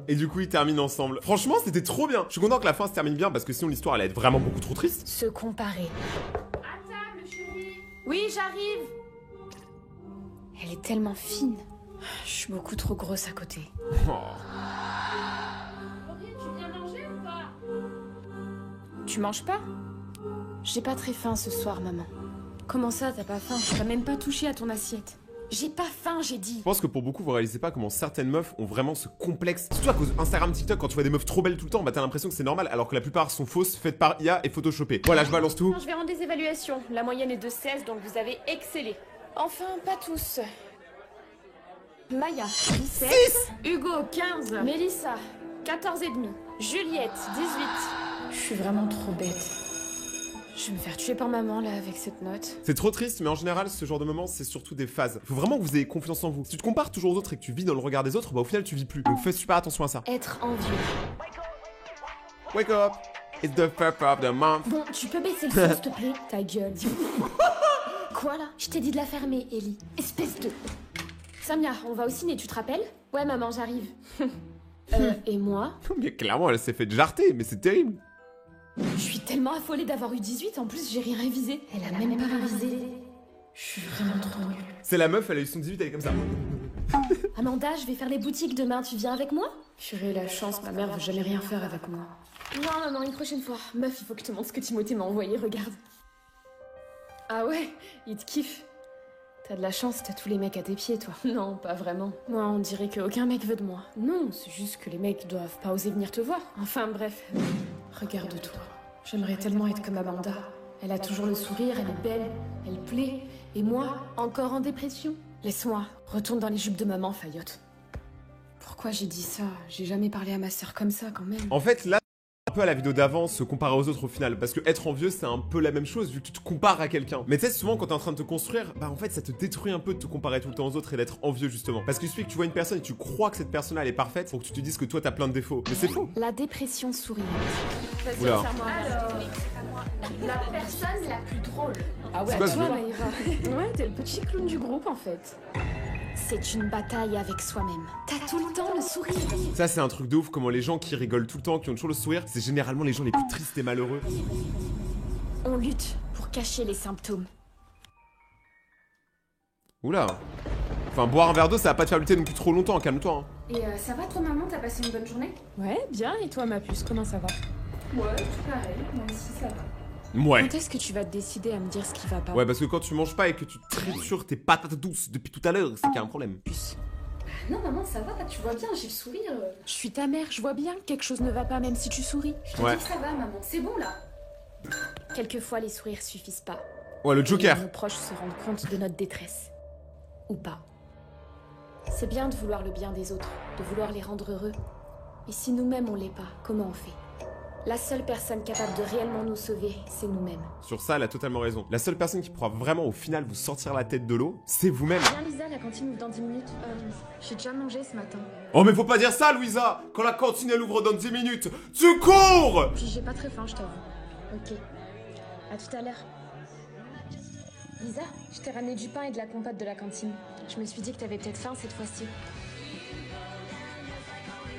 Et du coup, ils terminent ensemble. Franchement, c'était trop bien. Je suis content que la fin se termine bien parce que sinon, l'histoire allait être vraiment beaucoup trop triste. Se comparer. À table, chérie. Oui, j'arrive. Elle est tellement fine. Je suis beaucoup trop grosse à côté. Oh. Laurie, tu viens manger ou pas? Tu manges pas? J'ai pas très faim ce soir, maman. Comment ça, t'as pas faim? T'as même pas touché à ton assiette. J'ai pas faim, j'ai dit. Je pense que pour beaucoup, vous réalisez pas comment certaines meufs ont vraiment ce complexe. Surtout à cause Instagram, TikTok, quand tu vois des meufs trop belles tout le temps, bah t'as l'impression que c'est normal, alors que la plupart sont fausses, faites par IA et photoshopées. Voilà, je balance tout. Je vais rendre des évaluations. La moyenne est de 16, donc vous avez excellé. Enfin, pas tous. Maya, 17. Hugo, 15. Mélissa, 14 et demi. Juliette, 18. Je suis vraiment trop bête. Je vais me faire tuer par maman, là, avec cette note. C'est trop triste, mais en général, ce genre de moment, c'est surtout des phases. Faut vraiment que vous ayez confiance en vous. Si tu te compares toujours aux autres et que tu vis dans le regard des autres, bah au final, tu vis plus. Donc fais super attention à ça. Être envieux. Wake up! It's the first of the month. Bon, tu peux baisser le son, s'il te plaît? Ta gueule. Quoi, là? Je t'ai dit de la fermer, Ellie. Espèce de... Samia, on va au ciné, tu te rappelles? Ouais, maman, j'arrive. Et moi? Mais clairement, elle s'est fait jarter, mais c'est terrible. Je suis tellement affolée d'avoir eu 18, en plus j'ai rien révisé. Elle a même pas révisé. Je suis vraiment trop nulle. C'est la meuf, elle a eu son 18, elle est comme ça. Amanda, je vais faire les boutiques demain, tu viens avec moi? Purée, la chance, ma mère veut jamais rien faire avec moi. Non, une prochaine fois. Meuf, il faut que je te montre ce que Timothée m'a envoyé, regarde. Ah ouais, il te kiffe. T'as de la chance, t'as tous les mecs à tes pieds, toi. Non, pas vraiment. Moi, on dirait qu'aucun mec veut de moi. Non, c'est juste que les mecs doivent pas oser venir te voir. Enfin, bref. Regarde-toi. J'aimerais tellement être comme Amanda. Elle a toujours le sourire, elle est belle, elle plaît. Et moi, encore en dépression. Laisse-moi, retourne dans les jupes de maman, Fayotte. Pourquoi j'ai dit ça? J'ai jamais parlé à ma sœur comme ça, quand même. En fait, là, un peu à la vidéo d'avant, se comparer aux autres au final. Parce que être envieux, c'est un peu la même chose, vu que tu te compares à quelqu'un. Mais tu sais, souvent, quand t'es en train de te construire, bah en fait, ça te détruit un peu de te comparer tout le temps aux autres et d'être envieux, justement. Parce qu'il suffit que tu vois une personne et tu crois que cette personne-là, elle est parfaite, pour que tu te dises que toi, t'as plein de défauts. Mais c'est faux. La dépression souriante. Oula. Alors, la personne la plus drôle. Ah ouais, C'est quoi ce toi, jeu Maïva. Ouais, t'es le petit clown du groupe, en fait. C'est une bataille avec soi-même. T'as tout le temps le sourire. Ça, c'est un truc de ouf, comment les gens qui rigolent tout le temps, qui ont toujours le sourire, c'est généralement les gens les plus tristes et malheureux. On lutte pour cacher les symptômes. Oula. Enfin, boire un verre d'eau, ça va pas te faire lutter non plus trop longtemps, calme-toi. Hein. Et ça va, toi, maman? T'as passé une bonne journée? Ouais, bien. Et toi, ma puce, comment ça va? Ouais, tout pareil. Moi aussi, ça va. Ouais. Quand est-ce que tu vas te décider à me dire ce qui va pas? Ouais, parce que quand tu manges pas et que tu tritures tes patates douces depuis tout à l'heure, c'est qu'il y a un problème. Non, maman, ça va, tu vois bien, j'ai le sourire. Je suis ta mère, je vois bien que quelque chose ne va pas, même si tu souris. Je te dis que ça va, maman, c'est bon là. Quelquefois, les sourires suffisent pas. Ouais, le Joker. Et nos proches se rendent compte de notre détresse. Ou pas. C'est bien de vouloir le bien des autres, de vouloir les rendre heureux. Mais si nous-mêmes on l'est pas, comment on fait? La seule personne capable de réellement nous sauver, c'est nous-mêmes. Sur ça, elle a totalement raison. La seule personne qui pourra vraiment au final vous sortir la tête de l'eau, c'est vous-même. Viens Lisa, la cantine ouvre dans 10 minutes. J'ai déjà mangé ce matin. Oh mais faut pas dire ça, Louisa. Quand la cantine elle ouvre dans 10 minutes, tu cours. Puis j'ai pas très faim, je t'avoue. Ok. À tout à l'heure. Lisa, je t'ai ramené du pain et de la compote de la cantine. Je me suis dit que t'avais peut-être faim cette fois-ci.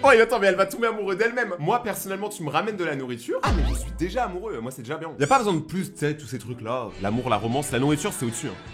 Oh et attends, mais elle va tomber amoureuse d'elle-même. Moi personnellement, tu me ramènes de la nourriture. Ah mais je suis déjà amoureux, moi c'est déjà bien. Y a pas besoin de plus, tu sais, tous ces trucs là. L'amour, la romance, la nourriture, c'est au-dessus. Hein.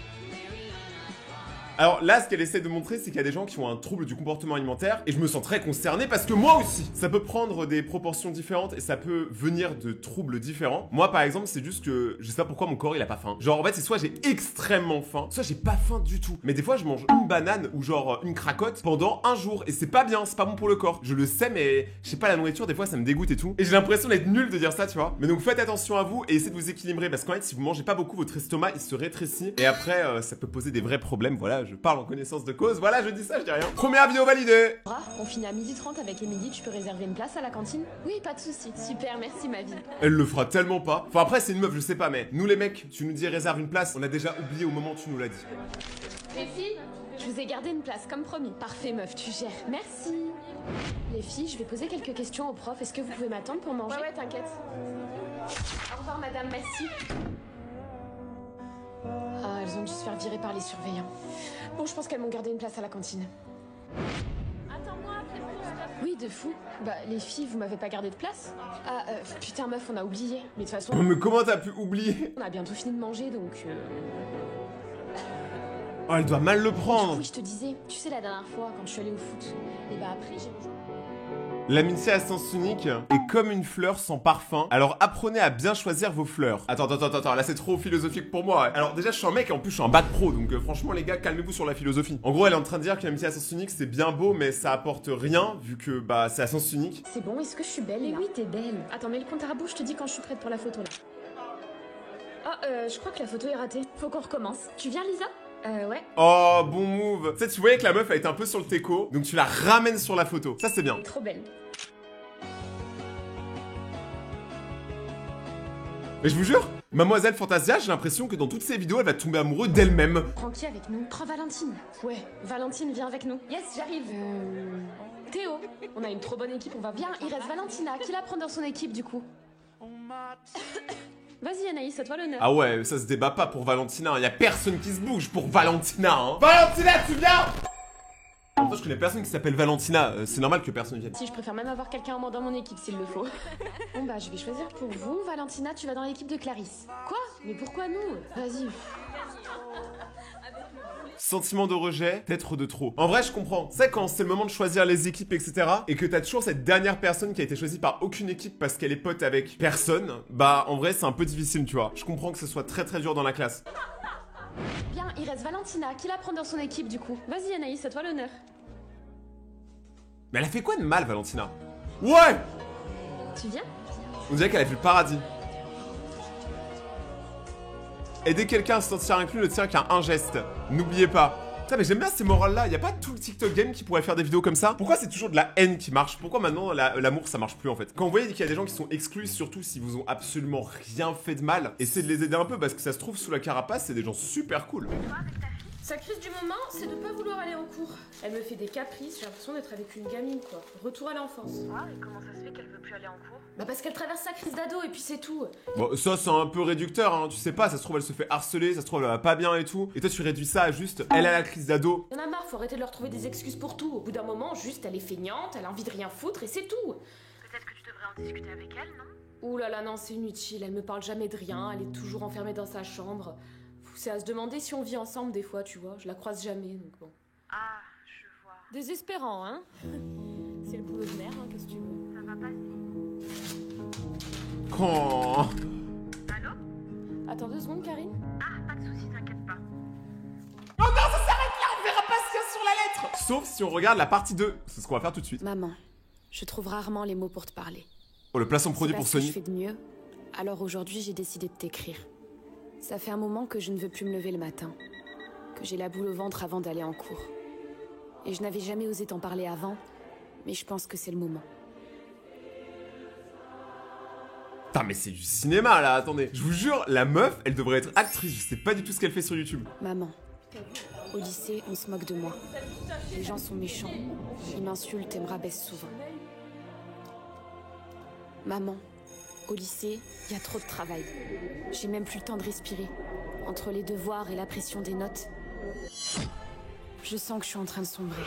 Alors là, ce qu'elle essaie de montrer, c'est qu'il y a des gens qui ont un trouble du comportement alimentaire, et je me sens très concerné parce que moi aussi, ça peut prendre des proportions différentes et ça peut venir de troubles différents. Moi, par exemple, c'est juste que je sais pas pourquoi mon corps il a pas faim. Genre en fait, c'est soit j'ai extrêmement faim, soit j'ai pas faim du tout. Mais des fois, je mange une banane ou genre une cracotte pendant un jour et c'est pas bien, c'est pas bon pour le corps. Je le sais, mais je sais pas, la nourriture, des fois, ça me dégoûte et tout. Et j'ai l'impression d'être nul de dire ça, tu vois. Mais donc faites attention à vous et essayez de vous équilibrer parce qu'en fait, si vous mangez pas beaucoup, votre estomac il se rétrécit et après, ça peut poser des vrais problèmes. Voilà, je parle en connaissance de cause. Voilà, je dis ça, je dis rien. Première vidéo validée. On finit à 12h30 avec Émilie, tu peux réserver une place à la cantine? Oui, pas de soucis. Super, merci ma vie. Elle le fera tellement pas. Enfin après, c'est une meuf, je sais pas, mais nous les mecs, tu nous dis réserve une place, on a déjà oublié au moment où tu nous l'as dit. Les filles, je vous ai gardé une place comme promis. Parfait meuf, tu gères. Merci. Les filles, je vais poser quelques questions au prof. Est-ce que vous pouvez m'attendre pour manger? Ouais, t'inquiète. Au revoir madame, merci. Ah, elles ont dû se faire virer par les surveillants. Bon, je pense qu'elles m'ont gardé une place à la cantine. Attends-moi après le stop. Oui, de fou. Bah, les filles, vous m'avez pas gardé de place? Ah, putain, meuf, on a oublié. Mais de toute façon... Oh, mais comment t'as pu oublier? On a bientôt fini de manger, donc... Oh, elle doit mal le prendre. Oui, je te disais, tu sais, la dernière fois, quand je suis allée au foot, et bah après, j'ai rejoint... L'amitié à sens unique est comme une fleur sans parfum, alors apprenez à bien choisir vos fleurs. Attends, là c'est trop philosophique pour moi. Alors déjà je suis un mec et en plus je suis un bac pro, donc franchement les gars, calmez-vous sur la philosophie. En gros elle est en train de dire que l'amitié à sens unique c'est bien beau, mais ça apporte rien, vu que bah c'est à sens unique. C'est bon, est-ce que je suis belle Mais là oui, t'es belle. Attends, mais le compte à rebours, je te dis quand je suis prête pour la photo là. Ah, je crois que la photo est ratée. Faut qu'on recommence. Tu viens, Lisa? Ouais. Oh, bon move. Tu sais, tu voyais que la meuf elle était un peu sur le teco, donc tu la ramènes sur la photo. Ça c'est bien. Elle est trop belle. Mais je vous jure, Mademoiselle Fantasia, j'ai l'impression que dans toutes ses vidéos, elle va tomber amoureuse d'elle-même. Prends qui avec nous? Prends Valentine. Ouais, Valentine, viens avec nous. Yes, j'arrive. Théo, on a une trop bonne équipe, on va bien. Il reste Valentina. Qui la prend dans son équipe du coup? Vas-y Anaïs, à toi l'honneur. Ah ouais, ça se débat pas pour Valentina, y a personne qui se bouge pour Valentina, hein. Valentina, tu viens? En fait, je connais personne qui s'appelle Valentina, c'est normal que personne vienne. Si, je préfère même avoir quelqu'un en moins dans mon équipe s'il le faut. Bon bah, je vais choisir pour vous. Valentina, tu vas dans l'équipe de Clarisse. Quoi? Mais pourquoi nous? Vas-y. Sentiment de rejet, peut-être de trop. En vrai, je comprends. Tu sais, quand c'est le moment de choisir les équipes, etc., et que t'as toujours cette dernière personne qui a été choisie par aucune équipe parce qu'elle est pote avec personne, bah, en vrai, c'est un peu difficile, tu vois. Je comprends que ce soit très dur dans la classe. Bien, il reste Valentina. Qui la prend dans son équipe du coup? Vas-y Anaïs, à toi l'honneur. Mais elle a fait quoi de mal, Valentina? Ouais! Tu viens? On dirait qu'elle a vu le paradis. Aider quelqu'un à se sentir inclus ne tient qu'à un geste. N'oubliez pas. Putain, mais j'aime bien ces morales-là. Y a pas tout le TikTok game qui pourrait faire des vidéos comme ça? Pourquoi c'est toujours de la haine qui marche? Pourquoi maintenant l'amour ça marche plus en fait? Quand vous voyez qu'il y a des gens qui sont exclus, surtout si vous ont absolument rien fait de mal, essayez de les aider un peu parce que ça se trouve sous la carapace, c'est des gens super cool. Sa crise du moment, c'est de pas vouloir aller en cours. Elle me fait des caprices, j'ai l'impression d'être avec une gamine quoi. Retour à l'enfance. Ah, et comment ça se fait qu'elle veut plus aller en cours? Bah parce qu'elle traverse sa crise d'ado et puis c'est tout. Bon, ça c'est un peu réducteur, hein. Tu sais pas, ça se trouve elle se fait harceler, ça se trouve elle va pas bien et tout. Et toi tu réduis ça à juste, elle a la crise d'ado. Y'en a marre, faut arrêter de leur trouver des excuses pour tout. Au bout d'un moment, juste elle est feignante, elle a envie de rien foutre et c'est tout. Peut-être que tu devrais en discuter avec elle, non? Ouh là là, non, c'est inutile, elle me parle jamais de rien, elle est toujours enfermée dans sa chambre. C'est à se demander si on vit ensemble des fois, tu vois. Je la croise jamais, donc bon. Ah, je vois. Désespérant, hein? C'est le boulot de mère, hein, qu'est-ce que tu veux? Ça va passer. Oh. Allô? Attends 2 secondes, Karine. Ah, pas de soucis, t'inquiète pas. Oh non, ça s'arrête là, on verra pas ce qu'il y a sur la lettre. Sauf si on regarde la partie 2. C'est ce qu'on va faire tout de suite. Maman, je trouve rarement les mots pour te parler. Oh, le placement produit pour C'est parce que Sony. je fais de mieux. Alors aujourd'hui, j'ai décidé de t'écrire. Ça fait un moment que je ne veux plus me lever le matin. Que j'ai la boule au ventre avant d'aller en cours. Et je n'avais jamais osé t'en parler avant, mais je pense que c'est le moment. Putain, mais c'est du cinéma là, attendez. Je vous jure, la meuf, elle devrait être actrice. Je sais pas du tout ce qu'elle fait sur YouTube. Maman, au lycée, on se moque de moi. Les gens sont méchants. Ils m'insultent et me rabaissent souvent. Maman, au lycée, il y a trop de travail. J'ai même plus le temps de respirer. Entre les devoirs et la pression des notes, je sens que je suis en train de sombrer.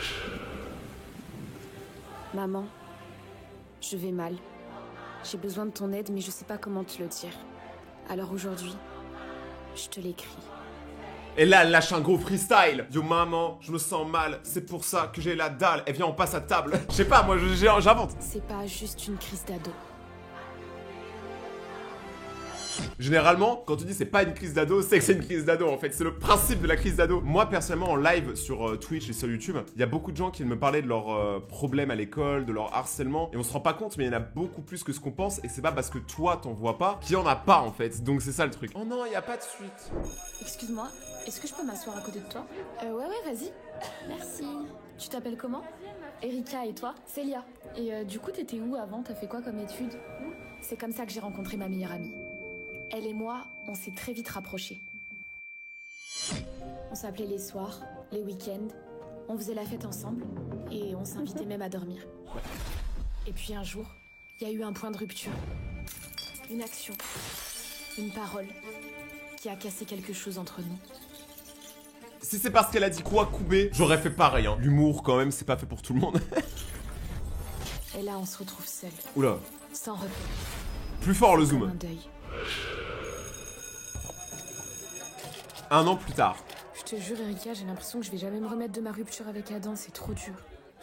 Maman, je vais mal. J'ai besoin de ton aide, mais je sais pas comment te le dire. Alors aujourd'hui, je te l'écris. Et là, elle lâche un gros freestyle. Yo maman, je me sens mal. C'est pour ça que j'ai la dalle. Et viens, on passe à table. Je sais pas, moi, j'invente. C'est pas juste une crise d'ado. Généralement, quand tu dis c'est pas une crise d'ado, c'est que c'est une crise d'ado en fait. C'est le principe de la crise d'ado. Moi, personnellement, en live sur Twitch et sur YouTube, il y a beaucoup de gens qui me parlaient de leurs problèmes à l'école, de leur harcèlement. Et on se rend pas compte, mais il y en a beaucoup plus que ce qu'on pense. Et c'est pas parce que toi, t'en vois pas qu'il y en a pas en fait. Donc c'est ça le truc. Oh non, il y a pas de suite. Excuse-moi, est-ce que je peux m'asseoir à côté de toi? Ouais, vas-y. Merci. Tu t'appelles comment? Erika, et toi? Célia. Et du coup, t'étais où avant? T'as fait quoi comme études? C'est comme ça que j'ai rencontré ma meilleure amie. Elle et moi, on s'est très vite rapprochés. On s'appelait les soirs, les week-ends, on faisait la fête ensemble et on s'invitait même à dormir. Et puis un jour, il y a eu un point de rupture. Une action, une parole qui a cassé quelque chose entre nous. Si c'est parce qu'elle a dit quoi, Koubé, j'aurais fait pareil, hein. L'humour, quand même, c'est pas fait pour tout le monde. Et là, on se retrouve seuls. Oula. Sans repos. Plus fort le Comme zoom. un deuil. 1 an plus tard. Je te jure, Erika, j'ai l'impression que je vais jamais me remettre de ma rupture avec Adam, c'est trop dur.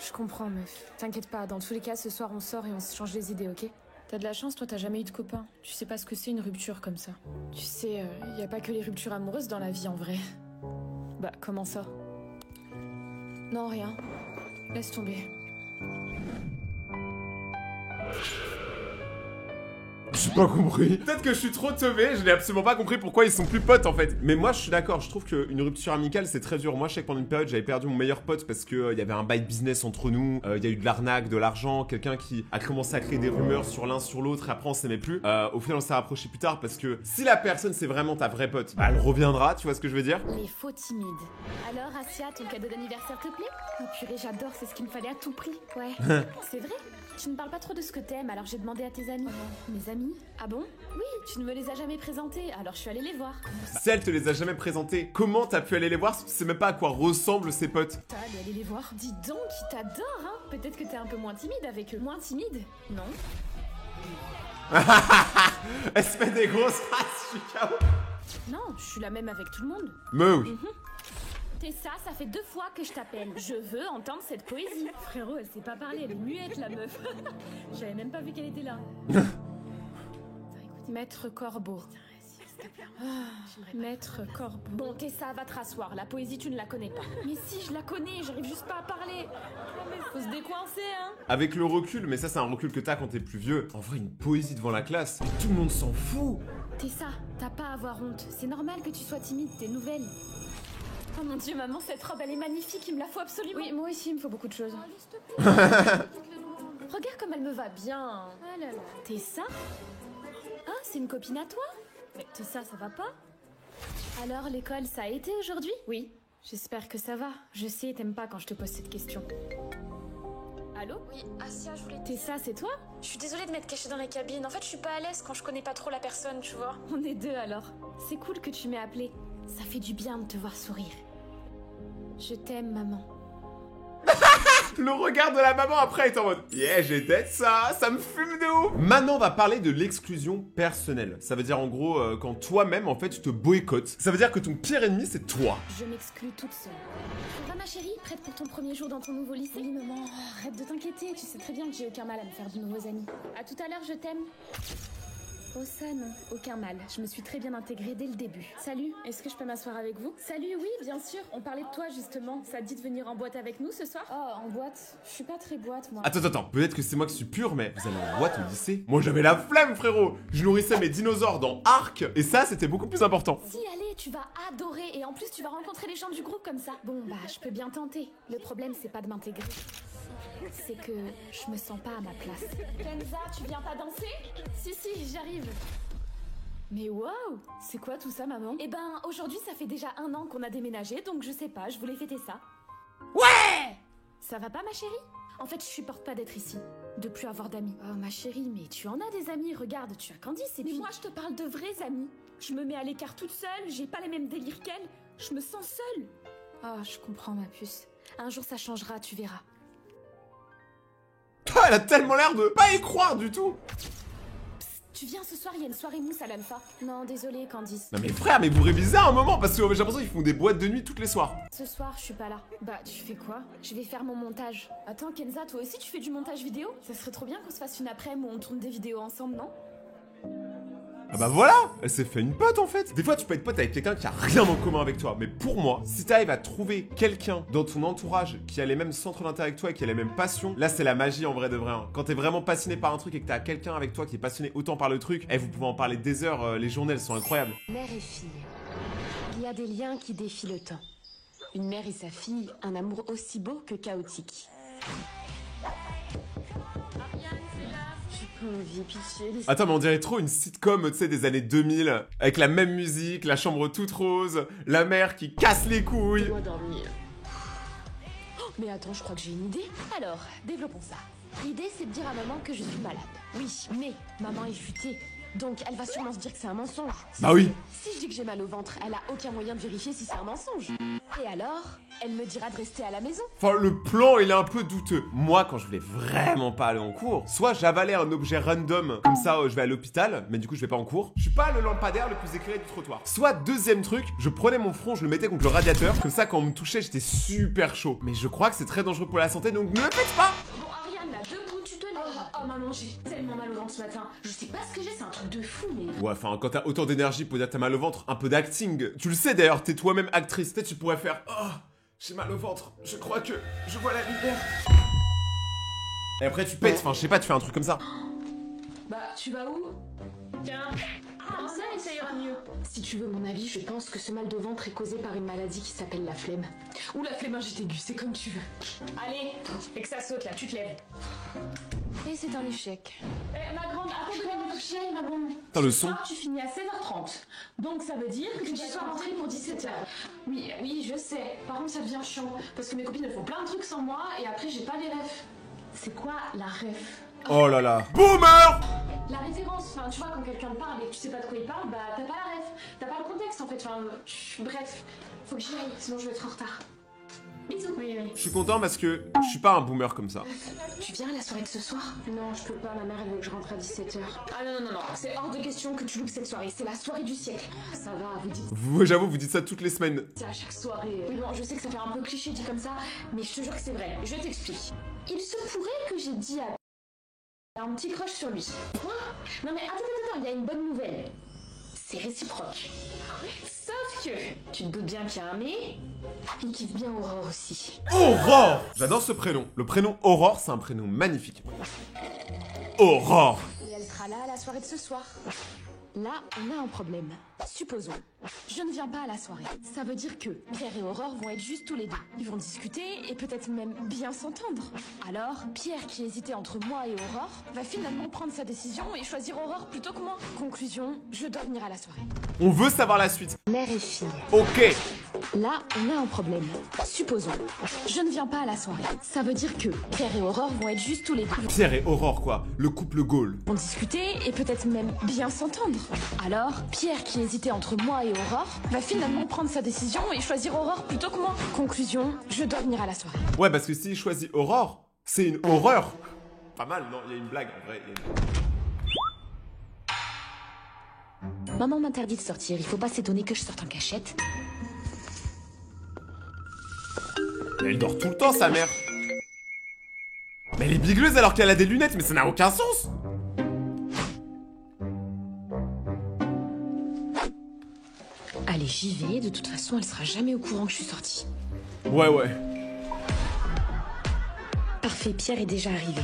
Je comprends, meuf. T'inquiète pas, dans tous les cas, ce soir on sort et on se change les idées, ok? T'as de la chance, toi t'as jamais eu de copain. Tu sais pas ce que c'est une rupture comme ça. Tu sais, y a pas que les ruptures amoureuses dans la vie en vrai. Bah, comment ça? Non, rien. Laisse tomber. J'ai pas compris. Peut-être que je suis trop teubé, je n'ai absolument pas compris pourquoi ils sont plus potes en fait. Mais moi je suis d'accord, je trouve qu'une rupture amicale c'est très dur. Moi je sais que pendant une période j'avais perdu mon meilleur pote parce que il y avait un bail business entre nous, il y a eu de l'arnaque, de l'argent, quelqu'un qui a commencé à créer des rumeurs sur l'un sur l'autre et après on s'aimait plus. Au final on s'est rapproché plus tard parce que si la personne c'est vraiment ta vraie pote, bah elle reviendra, tu vois ce que je veux dire? Les faux timides. Alors, Asia, ton cadeau d'anniversaire te plaît? Oh purée, j'adore, c'est ce qu'il me fallait à tout prix. Ouais. C'est vrai? Tu ne parles pas trop de ce que t'aimes, alors j'ai demandé à tes amis. Mes amis? Ah bon? Oui, tu ne me les as jamais présentés, alors je suis allée les voir. Si elle te les a jamais présentés, comment t'as pu aller les voir si tu sais même pas à quoi ressemblent ses potes? T'as allé les voir? Dis donc, ils t'adorent, hein? Peut-être que t'es un peu moins timide avec eux. Moins timide? Non? Elle se fait des grosses races, je suis KO. Non, je suis la même avec tout le monde. Mais oui. Tessa, ça fait 2 fois que je t'appelle. Je veux entendre cette poésie. Frérot, elle sait pas parler, elle est muette, la meuf. J'avais même pas vu qu'elle était là. Maître Corbeau. Maître Corbeau. Bon, Tessa, va te rasseoir. La poésie, tu ne la connais pas. Mais si, je la connais, j'arrive juste pas à parler. Oh, mais faut se décoincer, hein. Avec le recul, mais ça c'est un recul que t'as quand t'es plus vieux. En vrai, une poésie devant la classe, mais tout le monde s'en fout. Tessa, t'as pas à avoir honte. C'est normal que tu sois timide, t'es nouvelle. Oh mon dieu, maman, cette robe, elle est magnifique, il me la faut absolument. Oui, moi aussi, il me faut beaucoup de choses. Regarde comme elle me va bien. Oh là là. Tessa? Ah, c'est une copine à toi? Mais Tessa, ça va pas? Alors, l'école, ça a été aujourd'hui? Oui, j'espère que ça va. Je sais, t'aimes pas quand je te pose cette question. Allô? Oui, Asia, je voulais... Tessa, c'est toi? Je suis désolée de m'être cachée dans la cabine. En fait, je suis pas à l'aise quand je connais pas trop la personne, tu vois. On est deux alors. C'est cool que tu m'aies appelé. Ça fait du bien de te voir sourire. Je t'aime, maman. Le regard de la maman après est en mode yeah, j'ai tête ça me fume de ouf. Maintenant on va parler de l'exclusion personnelle. Ça veut dire en gros quand toi-même en fait tu te boycottes. Ça veut dire que ton pire ennemi c'est toi. Je m'exclus toute seule. Ça va ma chérie? Prête pour ton premier jour dans ton nouveau lycée? Oui maman, arrête de t'inquiéter, tu sais très bien que j'ai aucun mal à me faire de nouveaux amis. À tout à l'heure, je t'aime. Oh ça non, aucun mal. Je me suis très bien intégrée dès le début. Salut, est-ce que je peux m'asseoir avec vous? Salut, oui, bien sûr. On parlait de toi justement. Ça te dit de venir en boîte avec nous ce soir? Oh, en boîte? Je suis pas très boîte moi. Attends, peut-être que c'est moi qui suis pur, mais vous allez en boîte au lycée? Moi j'avais la flemme frérot. Je nourrissais mes dinosaures dans Ark et ça c'était beaucoup plus important. Si, allez, tu vas adorer et en plus tu vas rencontrer les gens du groupe comme ça. Bon bah, je peux bien tenter. Le problème c'est pas de m'intégrer. C'est que je me sens pas à ma place. Kenza, tu viens pas danser? Si, j'arrive. Mais waouh! C'est quoi tout ça, maman? Eh ben, aujourd'hui, ça fait déjà 1 an qu'on a déménagé, donc je sais pas, je voulais fêter ça. Ouais! Ça va pas, ma chérie? En fait, je supporte pas d'être ici, de plus avoir d'amis. Oh, ma chérie, mais tu en as des amis, regarde, tu as Candice et puis... Mais moi, je te parle de vrais amis. Je me mets à l'écart toute seule, j'ai pas les mêmes délires qu'elle, je me sens seule. Oh, je comprends, ma puce. Un jour, ça changera, tu verras. Elle a tellement l'air de pas y croire du tout. Tu viens ce soir, il y a une soirée mousse à l'Alpha. Non, désolée, Candice. Non mais frère, mais vous révisez un moment parce que j'ai l'impression qu'ils font des boîtes de nuit toutes les soirs. Ce soir, je suis pas là. Bah, tu fais quoi? Je vais faire mon montage. Attends, Kenza, toi aussi tu fais du montage vidéo? Ça serait trop bien qu'on se fasse une après-midi où on tourne des vidéos ensemble, non? Ah bah voilà, elle s'est fait une pote en fait. Des fois tu peux être pote avec quelqu'un qui a rien en commun avec toi, mais pour moi, si t'arrives à trouver quelqu'un dans ton entourage qui a les mêmes centres d'intérêt que toi et qui a les mêmes passions, là c'est la magie en vrai de vrai. Hein. Quand t'es vraiment passionné par un truc et que t'as quelqu'un avec toi qui est passionné autant par le truc, vous pouvez en parler des heures, les journées elles sont incroyables. Mère et fille, il y a des liens qui défient le temps. Une mère et sa fille, un amour aussi beau que chaotique. Attends mais on dirait trop une sitcom tu sais des années 2000 avec la même musique, la chambre toute rose, la mère qui casse les couilles. Moi dormir. Oh, mais attends, je crois que j'ai une idée. Alors, développons ça. L'idée c'est de dire à maman que je suis malade. Oui, mais maman est futée. Donc elle va sûrement se dire que c'est un mensonge. Bah oui. Si je dis que j'ai mal au ventre, elle a aucun moyen de vérifier si c'est un mensonge. Et alors, elle me dira de rester à la maison. Enfin, le plan, il est un peu douteux. Moi, quand je voulais vraiment pas aller en cours, soit j'avalais un objet random, comme ça, je vais à l'hôpital, mais du coup, je vais pas en cours. Je suis pas le lampadaire le plus éclairé du trottoir. Soit, deuxième truc, je prenais mon front, je le mettais contre le radiateur, comme ça, quand on me touchait, j'étais super chaud. Mais je crois que c'est très dangereux pour la santé, donc ne le faites pas. Bon, Ariane, là, debout, tu te lèves. Oh maman, j'ai tellement mal au ventre ce matin. Je sais pas ce que j'ai, c'est un truc de fou, mais... Ouais, enfin, quand t'as autant d'énergie pour dire que t'as mal au ventre, un peu d'acting. Tu le sais d'ailleurs, t'es toi-même actrice. Peut-être tu pourrais faire oh, j'ai mal au ventre, je crois que je vois la lumière. Et après tu pètes, enfin je sais pas, tu fais un truc comme ça. Bah, tu vas où? Tiens. Ah, ça ira mieux. Si tu veux mon avis, je pense que ce mal de ventre est causé par une maladie qui s'appelle la flemme. Ou la flémingite aiguë, c'est comme tu veux. Allez, et que ça saute là, tu te lèves. Et c'est un échec. Ma grande, attends de venir me toucher, ma grande. Putain, le son. Tu finis à 16h30. Donc ça veut dire que tu sois rentrée pour 17h. Oui, je sais. Par contre, ça devient chiant. Parce que mes copines, elles font plein de trucs sans moi et après, j'ai pas les refs. C'est quoi la ref? Oh là là. Boomer. La référence, enfin tu vois quand quelqu'un te parle et que tu sais pas de quoi il parle, bah t'as pas la ref, t'as pas le contexte en fait, enfin bref, faut que j'y aille, sinon je vais être en retard. Bisous. Oui. Je suis content parce que je suis pas un boomer comme ça. Tu viens à la soirée de ce soir? Non, je peux pas, ma mère elle veut que je rentre à 17h. Ah non, c'est hors de question que tu loupes cette soirée, c'est la soirée du siècle. Ça va, vous dites... J'avoue, vous dites ça toutes les semaines. C'est à chaque soirée. Oui bon, je sais que ça fait un peu cliché dit comme ça, mais je te jure que c'est vrai, je t'explique. Il se pourrait que j'ai dit à... un petit crush sur lui. Quoi? Non mais attends, il y a une bonne nouvelle. C'est réciproque. Sauf que, tu te doutes bien qu'il y a un mais, il kiffe bien Aurore aussi. Aurore. J'adore ce prénom. Le prénom Aurore, c'est un prénom magnifique. Aurore. Et elle sera là à la soirée de ce soir. Là, on a un problème. Supposons, je ne viens pas à la soirée. Ça veut dire que Pierre et Aurore vont être juste tous les deux. Ils vont discuter et peut-être même bien s'entendre. Alors, Pierre, qui hésitait entre moi et Aurore, va finalement prendre sa décision et choisir Aurore plutôt que moi. Conclusion, je dois venir à la soirée. On veut savoir la suite. Mère et fille. Ok. Là, on a un problème. Supposons, je ne viens pas à la soirée. Ça veut dire que Pierre et Aurore vont être juste tous les deux. Pierre et Aurore, quoi. Le couple Gaulle. Vont discuter et peut-être même bien s'entendre. Alors, Pierre, qui hésitait entre moi et Aurore, va finalement prendre sa décision et choisir Aurore plutôt que moi. Conclusion, je dois venir à la soirée. Ouais, parce que s'il choisit Aurore, c'est une horreur. Pas mal, non, il y a une blague en vrai. Maman m'interdit de sortir, il faut pas s'étonner que je sorte en cachette. Mais elle dort tout le temps, sa mère. Mais elle est bigleuse alors qu'elle a des lunettes, mais ça n'a aucun sens. Allez, j'y vais, de toute façon, elle sera jamais au courant que je suis sortie. Ouais. Parfait, Pierre est déjà arrivé.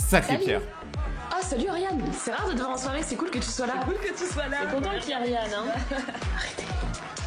Sacré Salut. Pierre. Oh, salut Ariane. C'est rare de te voir en soirée, c'est cool que tu sois là. Cool que tu sois là. T'es content qu'il y ait Ariane, hein? Arrêtez.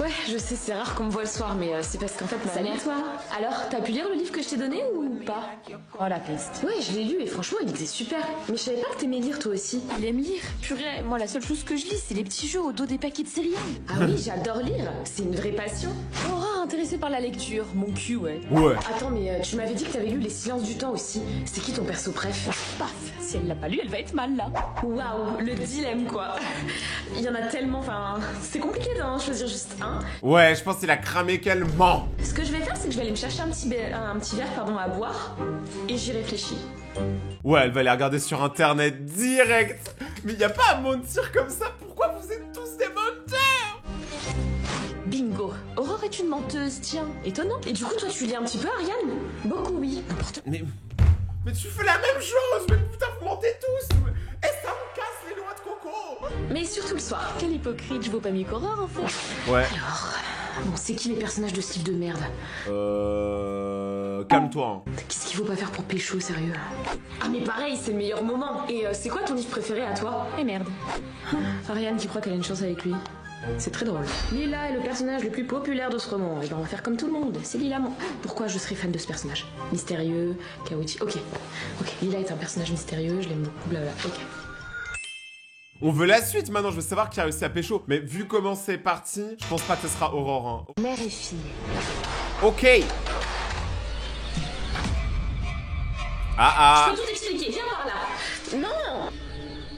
Ouais, je sais, c'est rare qu'on me voit le soir, mais c'est parce qu'en fait, ma Salut mère... toi. Alors, t'as pu lire le livre que je t'ai donné ou pas? Oh la peste. Ouais, je l'ai lu et franchement, il était super. Mais je savais pas que t'aimais lire toi aussi. Il aime lire. Purée, moi la seule chose que je lis, c'est les petits jeux au dos des paquets de céréales. Ah oui, j'adore lire. C'est une vraie passion. Aura intéressée par la lecture. Mon cul, ouais. Ouais. Attends, mais tu m'avais dit que t'avais lu Les Silences du Temps aussi. C'est qui ton perso préf? Paf. Si elle l'a pas lu, elle va être mal là. Waouh, le dilemme quoi. Il y en a tellement, enfin... C'est compliqué d'en choisir juste un. Ouais, je pense qu'il a cramé qu'elle ment. Ce que je vais faire, c'est que je vais aller me chercher un petit verre à boire. Et j'y réfléchis. Ouais, elle va aller regarder sur internet direct. Mais y a pas à mentir comme ça. Pourquoi vous êtes tous des menteurs? Bingo. Aurore est une menteuse, tiens. Étonnant. Et du coup, toi, tu lis un petit peu, Ariane? Beaucoup, oui. Mais tu fais la même chose. Mais putain, vous mentez tous. Et ça me casse les noix de coco. Mais surtout le soir. Quel hypocrite, je vaux pas mieux qu'Aurore en fait. Ouais. Alors... Bon, c'est qui les personnages de ce livre de merde? Calme-toi. Hein. Qu'est-ce qu'il faut pas faire pour pécho, sérieux? Ah mais pareil, c'est le meilleur moment. Et c'est quoi ton livre préféré à toi? Eh merde. Ariane qui croit qu'elle a une chance avec lui. C'est très drôle. Lila est le personnage le plus populaire de ce roman. Et ben on va faire comme tout le monde. C'est Lila mon... Pourquoi je serais fan de ce personnage? Mystérieux, chaotique... Ok. Lila est un personnage mystérieux, je l'aime beaucoup, blabla. Ok. On veut la suite maintenant, je veux savoir qui a réussi à pécho. Mais vu comment c'est parti, je pense pas que ce sera Aurore. Hein. Mère et fille. Ok. Ah. Je peux tout expliquer, viens par là.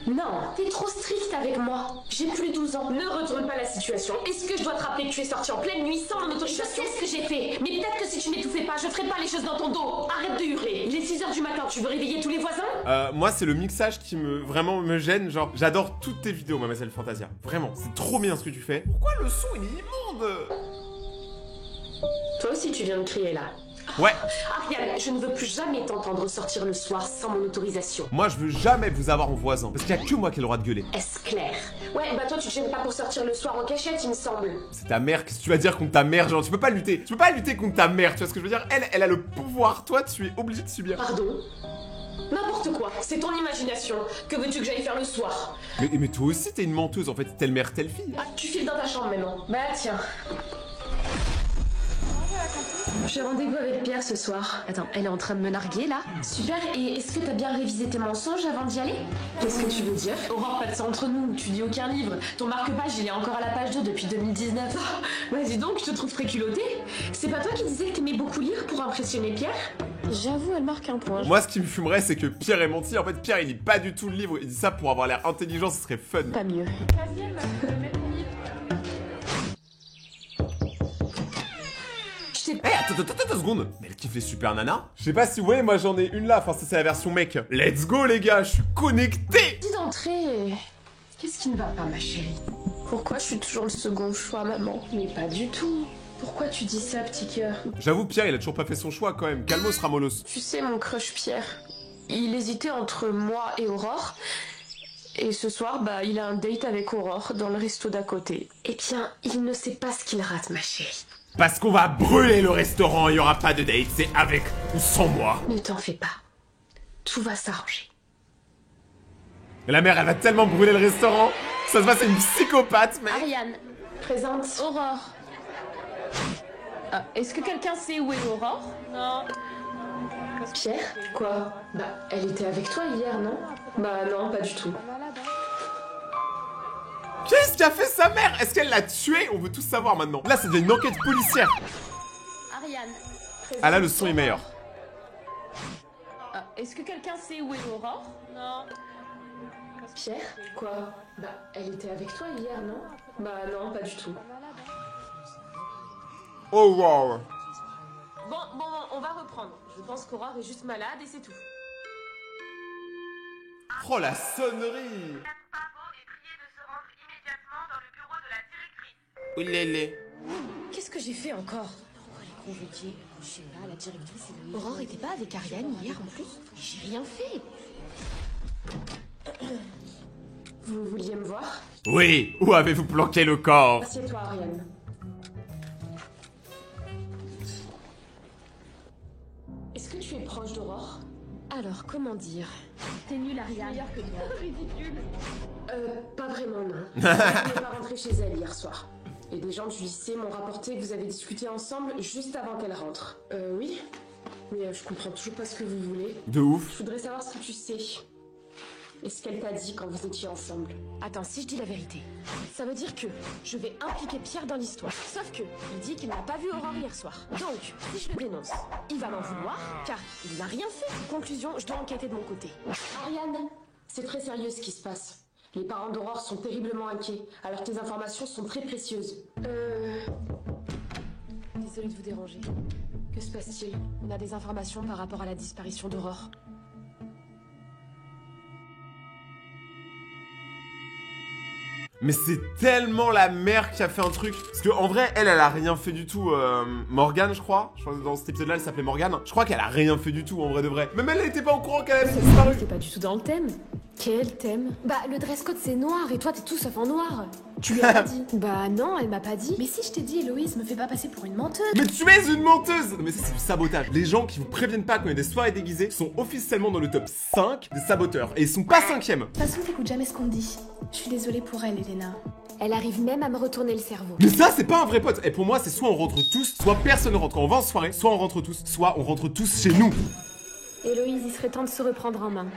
Non, Non, t'es trop strict avec moi. J'ai plus 12 ans. Ne retourne pas la situation. Est-ce que je dois te rappeler que tu es sorti en pleine nuit sans mon autorisation? Je sais ce que j'ai fait, mais peut-être que si tu m'étouffais pas, je ferais pas les choses dans ton dos. Arrête de hurler. Il est 6h du matin, tu veux réveiller tous les voisins? Moi, c'est le mixage qui vraiment me gêne. Genre, j'adore toutes tes vidéos, Mademoiselle Fantasia. Vraiment, c'est trop bien ce que tu fais. Pourquoi le son, il est immonde? Toi aussi, tu viens de crier là. Ouais. Ariane, je ne veux plus jamais t'entendre sortir le soir sans mon autorisation. Moi, je veux jamais vous avoir en voisin. Parce qu'il y a que moi qui ai le droit de gueuler. Est-ce clair? Ouais, bah toi, tu te gênes pas pour sortir le soir en cachette, il me semble. C'est ta mère, qu'est-ce que tu vas dire contre ta mère? Genre, tu peux pas lutter. Tu peux pas lutter contre ta mère, tu vois ce que je veux dire? Elle a le pouvoir. Toi, tu es obligé de subir. Pardon? N'importe quoi, c'est ton imagination. Que veux-tu que j'aille faire le soir? Mais toi aussi, t'es une menteuse, en fait. Telle mère, telle fille. Ah, tu files dans ta chambre maintenant. Bah tiens. J'ai rendez-vous avec Pierre ce soir. Attends, elle est en train de me narguer là? Super, et est-ce que t'as bien révisé tes mensonges avant d'y aller? Qu'est-ce que tu veux dire? Aurore, pas de ça entre nous, tu lis aucun livre. Ton marque-page, il est encore à la page 2 depuis 2019. Oh, vas-y donc, je te trouve très culottée. C'est pas toi qui disais que t'aimais beaucoup lire pour impressionner Pierre? J'avoue, elle marque un point. Moi, ce qui me fumerait, c'est que Pierre est menti. En fait, Pierre, il lit pas du tout le livre. Il dit ça pour avoir l'air intelligent, ce serait fun. Pas mieux. Eh, attends 2 secondes. Mais elle kiffe les super nanas. Je sais pas si vous voyez, moi j'en ai une là. Enfin, ça c'est la version mec. Let's go les gars, je suis connecté. Dis d'entrée. Qu'est-ce qui ne va pas, ma chérie? Pourquoi je suis toujours le second choix, maman? Mais pas du tout. Pourquoi tu dis ça, petit cœur? J'avoue, Pierre, il a toujours pas fait son choix quand même. Calmos Ramolos. Tu sais, mon crush Pierre, il hésitait entre moi et Aurore. Et ce soir, bah, il a un date avec Aurore dans le resto d'à côté. Eh bien, il ne sait pas ce qu'il rate, ma chérie. Parce qu'on va brûler le restaurant, il y aura pas de date, c'est avec ou sans moi. Ne t'en fais pas. Tout va s'arranger. Mais la mère, elle va tellement brûler le restaurant. Ça se voit, c'est une psychopathe, mec. Ariane, présente Aurore. Ah, est-ce que quelqu'un sait où est Aurore? Non. Pierre? Quoi? Bah, elle était avec toi hier, non? Bah non, pas du tout. Qu'est-ce qu'a fait sa mère? Est-ce qu'elle l'a tué? On veut tout savoir maintenant. Là, ça devient une enquête policière. Ariane. Ah là, le son est meilleur. Ah, est-ce que quelqu'un sait où est Aurore? Non. Pierre? Quoi? Bah, elle était avec toi hier, non? Bah non, pas du tout. Oh wow. Bon, on va reprendre. Je pense qu'Aurore est juste malade et c'est tout. Oh la sonnerie. Oulélé. Qu'est-ce que j'ai fait encore? Pourquoi les convoquer? Je sais pas, la directrice est... Aurore était pas avec Ariane hier en plus? J'ai rien fait. Vous vouliez me voir? Oui, où avez-vous planqué le corps? Assieds-toi, Ariane. Est-ce que tu es proche d'Aurore? Alors, comment dire? T'es nulle, Ariane. Meilleure que moi. Ridicule. Pas vraiment, non. Elle n'est pas rentrée chez elle hier soir. Et des gens du lycée m'ont rapporté que vous avez discuté ensemble juste avant qu'elle rentre. Oui. Mais je comprends toujours pas ce que vous voulez. De ouf. Je voudrais savoir ce que tu sais. Et ce qu'elle t'a dit quand vous étiez ensemble. Attends, si je dis la vérité, ça veut dire que je vais impliquer Pierre dans l'histoire. Sauf que il dit qu'il n'a pas vu Aurore hier soir. Donc, si je le dénonce, il va m'en vouloir, car il n'a rien fait. Conclusion, je dois enquêter de mon côté. Ariane, c'est très sérieux ce qui se passe. Les parents d'Aurore sont terriblement inquiets, alors tes informations sont très précieuses. Désolée de vous déranger. Que se passe-t-il? On a des informations par rapport à la disparition d'Aurore. Mais c'est tellement la mère qui a fait un truc. Parce qu'en vrai, elle a rien fait du tout. Morgane, je crois. Je crois que dans cet épisode-là, elle s'appelait Morgane. Je crois qu'elle a rien fait du tout, en vrai de vrai. Même elle n'était pas au courant qu'elle avait disparu. T'es pas du tout dans le thème. Quel thème? Bah, le dress code c'est noir et toi t'es tout sauf en noir. Tu lui as pas dit? Bah non, elle m'a pas dit. Mais si je t'ai dit, Héloïse, me fais pas passer pour une menteuse. Mais tu es une menteuse! Non mais ça c'est du sabotage. Les gens qui vous préviennent pas quand il y a des soirées déguisées sont officiellement dans le top 5 des saboteurs. Et ils sont pas 5ème. De toute façon, t'écoutes jamais ce qu'on te dit. Je suis désolée pour elle, Elena. Elle arrive même à me retourner le cerveau. Mais ça c'est pas un vrai pote. Et pour moi c'est soit on rentre tous, soit personne ne rentre. Quand on va en soirée, soit on rentre tous, soit on rentre tous chez nous. Héloïse, il serait temps de se reprendre en main.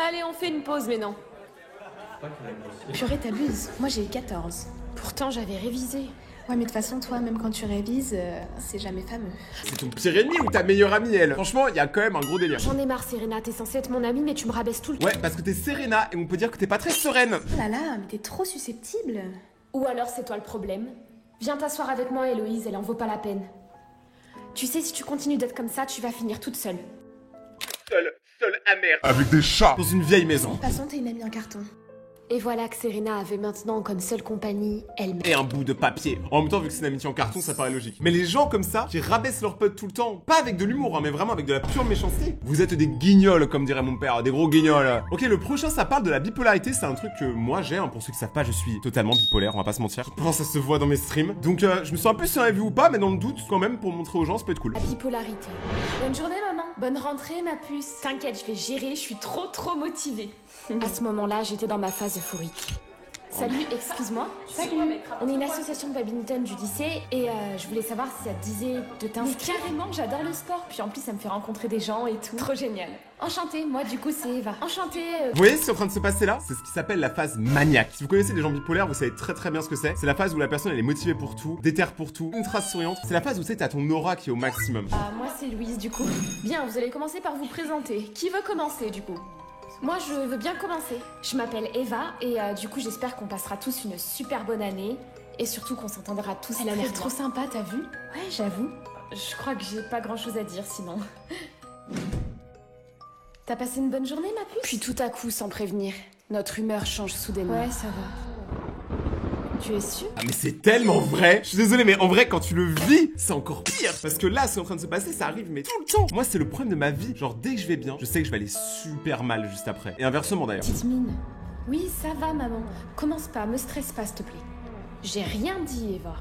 Allez, on fait une pause, mais non. Purée, t'abuses. Moi, j'ai eu 14. Pourtant, j'avais révisé. Ouais, mais de toute façon, toi, même quand tu révises, c'est jamais fameux. C'est ton pire ennemi ou ta meilleure amie, elle? Franchement, il y a quand même un gros délire. J'en ai marre, Serena, t'es censée être mon amie, mais tu me rabaisses tout le temps. Ouais, parce que t'es Serena et on peut dire que t'es pas très sereine. Oh là là, mais t'es trop susceptible. Ou alors c'est toi le problème. Viens t'asseoir avec moi, Héloïse, elle en vaut pas la peine. Tu sais, si tu continues d'être comme ça, tu vas finir toute seule. Seule amère. Avec des chats. Dans une vieille maison. De toute façon, t'es une amie en carton. Et voilà que Serena avait maintenant comme seule compagnie elle-même. Et un bout de papier. En même temps, vu que c'est une amitié en carton, ça paraît logique. Mais les gens comme ça, qui rabaissent leurs potes tout le temps, pas avec de l'humour, hein, mais vraiment avec de la pure méchanceté, vous êtes des guignols, comme dirait mon père, des gros guignols. Ok, le prochain, ça parle de la bipolarité, c'est un truc que moi j'ai, hein, pour ceux qui savent pas, je suis totalement bipolaire, on va pas se mentir. Je pense que ça se voit dans mes streams. Donc je me sens un peu si on a vu ou pas, mais dans le doute, quand même, pour montrer aux gens, ça peut être cool. La bipolarité. Bonne journée, maman. Bonne rentrée, ma puce. T'inquiète, je vais gérer, je suis trop motivée. À ce moment-là, j'étais dans ma phase euphorique. Salut, excuse-moi. Salut. On est une association de badminton du lycée et je voulais savoir si ça te disait de t'inscrire. Mais carrément, j'adore le sport. Puis en plus, ça me fait rencontrer des gens et tout. Trop génial. Enchantée, moi du coup c'est Eva. Enchantée. Vous voyez ce qui est en train de se passer là? C'est ce qui s'appelle la phase maniaque. Si vous connaissez des gens bipolaires, vous savez très bien ce que c'est. C'est la phase où la personne elle est motivée pour tout, déterre pour tout, ultra souriante. C'est la phase où tu sais, t'as ton aura qui est au maximum. Moi c'est Louise du coup. Bien, vous allez commencer par vous présenter. Qui veut commencer du coup? Moi, je veux bien commencer. Je m'appelle Eva et du coup, j'espère qu'on passera tous une super bonne année et surtout qu'on s'entendra tous. Elle a l'air trop sympa, t'as vu? Ouais, j'avoue. Je crois que j'ai pas grand-chose à dire sinon. T'as passé une bonne journée, ma puce? Puis tout à coup, sans prévenir, notre humeur change soudainement. Ouais, ça va. Tu es sûr? Ah mais c'est tellement vrai. Je suis désolé mais en vrai quand tu le vis c'est encore pire. Parce que là ce qui est en train de se passer ça arrive mais tout le temps. Moi c'est le problème de ma vie. Genre dès que je vais bien je sais que je vais aller super mal juste après. Et inversement d'ailleurs. Petite mine. Oui ça va maman. Commence pas, me stresse pas s'il te plaît. J'ai rien dit Eva.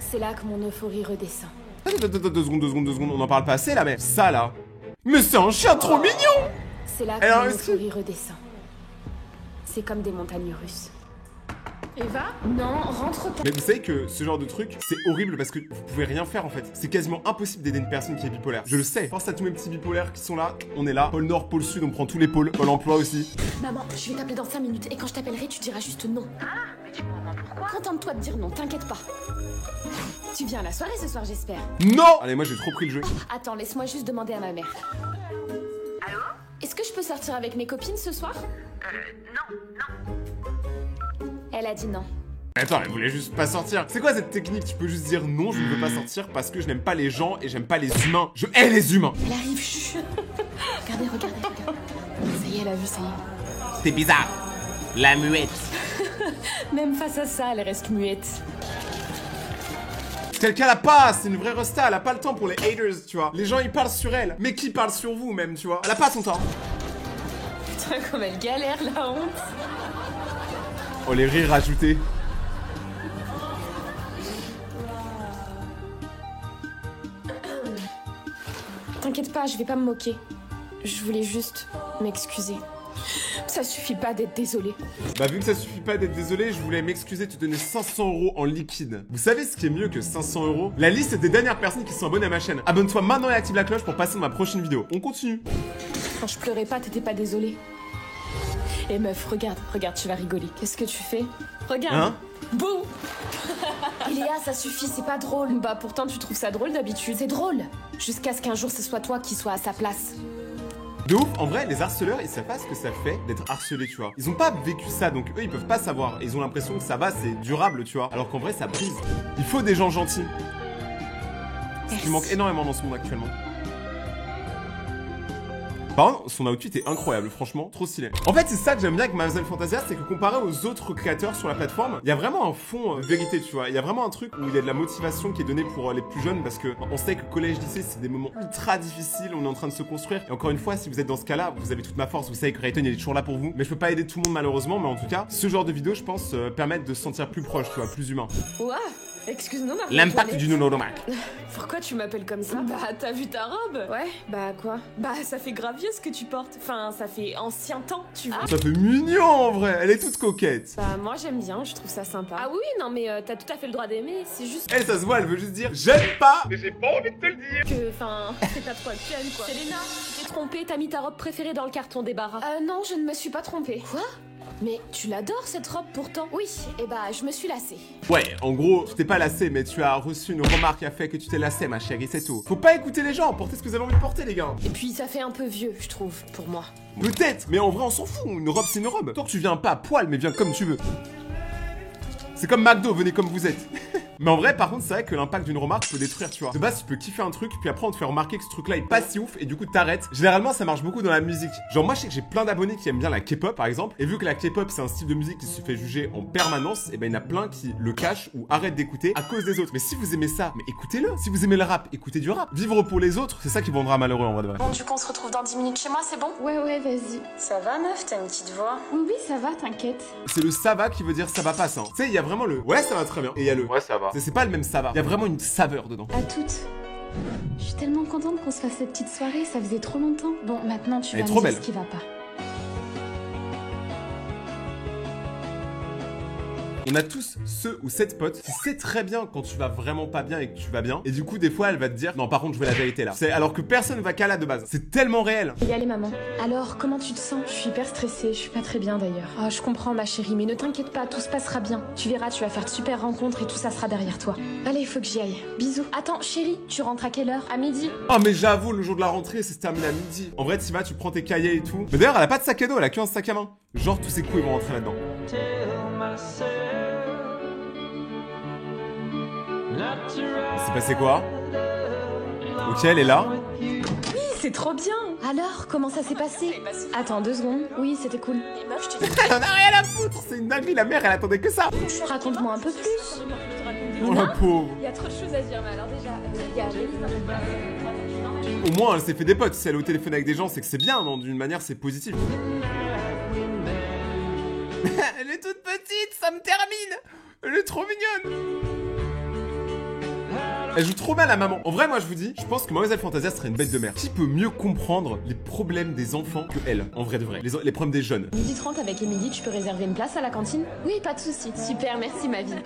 C'est là que mon euphorie redescend. Attends, 2 secondes. On en parle pas assez là mais ça là. Mais c'est un chien trop mignon. C'est là que mon euphorie redescend. C'est comme des montagnes russes. Eva? Non, rentre pas. Mais vous savez que ce genre de truc, c'est horrible parce que vous pouvez rien faire en fait. C'est quasiment impossible d'aider une personne qui est bipolaire. Je le sais. Pense à tous mes petits bipolaires qui sont là. On est là. Pôle Nord, pôle Sud, on prend tous les pôles. Pôle emploi aussi. Maman, je vais t'appeler dans 5 minutes et quand je t'appellerai, tu diras juste non. Ah, mais dis-moi pourquoi? Contente-toi de dire non, t'inquiète pas. Tu viens à la soirée ce soir, j'espère. Non! Allez, moi j'ai trop pris le jeu. Attends, laisse-moi juste demander à ma mère. Allô? Est-ce que je peux sortir avec mes copines ce soir? Non. Elle a dit non. Attends, elle voulait juste pas sortir. C'est quoi cette technique? Tu peux juste dire non, je ne veux pas sortir parce que je n'aime pas les gens et j'aime pas les humains. Je hais les humains. Elle arrive, chut. Regardez. Ça y est, elle a vu, ça y est. C'est bizarre. La muette. Même face à ça, elle reste muette. Quelqu'un la passe, c'est une vraie resta, elle a pas le temps pour les haters, tu vois. Les gens ils parlent sur elle, mais qui parle sur vous même, tu vois. Elle a pas son temps. Putain, comme elle galère, la honte. Oh, les rires ajoutés. T'inquiète pas, je vais pas me moquer. Je voulais juste m'excuser. Ça suffit pas d'être désolée. Bah vu que ça suffit pas d'être désolé, je voulais m'excuser de te donner 500 € en liquide. Vous savez ce qui est mieux que 500 €? La liste des dernières personnes qui sont abonnées à ma chaîne. Abonne-toi maintenant et active la cloche pour passer dans ma prochaine vidéo. On continue. Quand je pleurais pas, t'étais pas désolée. Et meuf, regarde, tu vas rigoler. Qu'est-ce que tu fais? Regarde. Hein? Boum. Léa, ça suffit, c'est pas drôle. Bah pourtant tu trouves ça drôle d'habitude. C'est drôle. Jusqu'à ce qu'un jour ce soit toi qui sois à sa place. De ouf, en vrai, les harceleurs, ils savent pas ce que ça fait d'être harcelé, tu vois. Ils ont pas vécu ça, donc eux, ils peuvent pas savoir. Ils ont l'impression que ça va, c'est durable, tu vois. Alors qu'en vrai, ça brise. Il faut des gens gentils. Ce qui manque énormément dans ce monde actuellement. Par contre, son outfit est incroyable, franchement, trop stylé. En fait, c'est ça que j'aime bien avec Mademoiselle Fantasia, c'est que comparé aux autres créateurs sur la plateforme, il y a vraiment un fond de vérité, tu vois. Il y a vraiment un truc où il y a de la motivation qui est donnée pour les plus jeunes, parce que on sait que collège-lycée, c'est des moments ultra difficiles, on est en train de se construire. Et encore une fois, si vous êtes dans ce cas-là, vous avez toute ma force, vous savez que Rayton, il est toujours là pour vous. Mais je peux pas aider tout le monde malheureusement, mais en tout cas, ce genre de vidéo, je pense, permettent de se sentir plus proche, tu vois, plus humain. Ouah, excuse-nous, Marie. L'impact du nonodomac. Pourquoi tu m'appelles comme ça? Bah, t'as vu ta robe? Ouais, bah quoi? Bah, ça fait grave vieux ce que tu portes. Enfin, ça fait ancien temps, tu vois. Ça fait mignon en vrai, elle est toute coquette. Bah, moi j'aime bien, je trouve ça sympa. Ah oui, non, mais t'as tout à fait le droit d'aimer, c'est juste. Elle, ça se voit, elle veut juste dire j'aime pas, mais j'ai pas envie de te le dire. Que, enfin, c'est ta trop actuelle quoi. Selena, tu t'es trompée, t'as mis ta robe préférée dans le carton débarras. Non, je ne me suis pas trompée. Quoi? Mais tu l'adores cette robe pourtant. Oui, et bah je me suis lassée. Ouais, en gros, tu t'es pas lassé, mais tu as reçu une remarque qui a fait que tu t'es lassé, ma chérie, c'est tout. Faut pas écouter les gens, portez ce que vous avez envie de porter, les gars. Et puis ça fait un peu vieux, je trouve, pour moi. Peut-être, mais en vrai, on s'en fout. Une robe, c'est une robe. Tant que tu viens pas à poil, mais viens comme tu veux. C'est comme McDo, venez comme vous êtes. Mais en vrai, par contre, c'est vrai que l'impact d'une remarque peut détruire, tu vois. De base, tu peux kiffer un truc, puis après, on te fait remarquer que ce truc-là est pas si ouf, et du coup, t'arrêtes. Généralement, ça marche beaucoup dans la musique. Genre, moi, je sais que j'ai plein d'abonnés qui aiment bien la K-pop, par exemple. Et vu que la K-pop, c'est un style de musique qui se fait juger en permanence, et ben, il y en a plein qui le cachent ou arrêtent d'écouter à cause des autres. Mais si vous aimez ça, mais écoutez-le. Si vous aimez le rap, écoutez du rap. Vivre pour les autres, c'est ça qui vous rendra malheureux, en vrai de vrai. Bon, du coup, on se retrouve dans 10 minutes chez moi, c'est bon? Ouais, vas-y. Ça va, meuf? T'as une petite voix? Oui, ça va, t'inquiète. C'est le ça va qui veut dire ça va pas, ça. Tu sais, il y a vraiment le ouais, ça va très bien. Et il y a le ouais, ça va. C'est pas le même ça va. Il y a vraiment une saveur dedans. À toutes. Je suis tellement contente qu'on se fasse cette petite soirée, ça faisait trop longtemps. Bon, maintenant tu Elle vas est me trop dire belle. ce qui va pas. On a tous ce ou cette pote qui sait très bien quand tu vas vraiment pas bien et que tu vas bien. Et du coup, des fois, elle va te dire non, par contre, je veux la vérité là. C'est alors que personne va qu'à là de base. C'est tellement réel. Y aller, maman. Alors, comment tu te sens? Je suis hyper stressée, je suis pas très bien d'ailleurs. Oh, je comprends ma chérie, mais ne t'inquiète pas, tout se passera bien. Tu verras, tu vas faire de super rencontres et tout ça sera derrière toi. Allez, il faut que j'y aille. Bisous. Attends, chérie, tu rentres à quelle heure? À midi? Oh, mais j'avoue, le jour de la rentrée, ça se termine à midi. En vrai, tu vas, tu prends tes cahiers et tout. Mais d'ailleurs, elle a pas de sac à dos, elle a qu'un sac à main. Genre, tous ses coups, ils vont rentrer là-dedans. Il s'est passé quoi? Ok, elle est là. Oui, c'est trop bien. Alors, comment ça s'est passé? Attends 2 secondes. Oui, c'était cool. Elle en a rien à foutre, c'est une dinguerie, la mère, elle attendait que ça. Raconte-moi un peu plus. Oh, la pauvre. Il y a trop de choses à dire, mais alors déjà, il y a Au moins, elle s'est fait des potes. Si elle est au téléphone avec des gens, c'est que c'est bien, non? D'une manière, c'est positif. Elle est toute petite, ça me termine. Elle est trop mignonne. Elle joue trop mal la maman. En vrai, moi je vous dis, je pense que Mademoiselle Fantasia serait une bête de mer. Qui peut mieux comprendre les problèmes des enfants que elle? En vrai de vrai. Les problèmes des jeunes. Midi 30 avec Émilie, tu peux réserver une place à la cantine? Oui, pas de souci. Super, merci ma vie.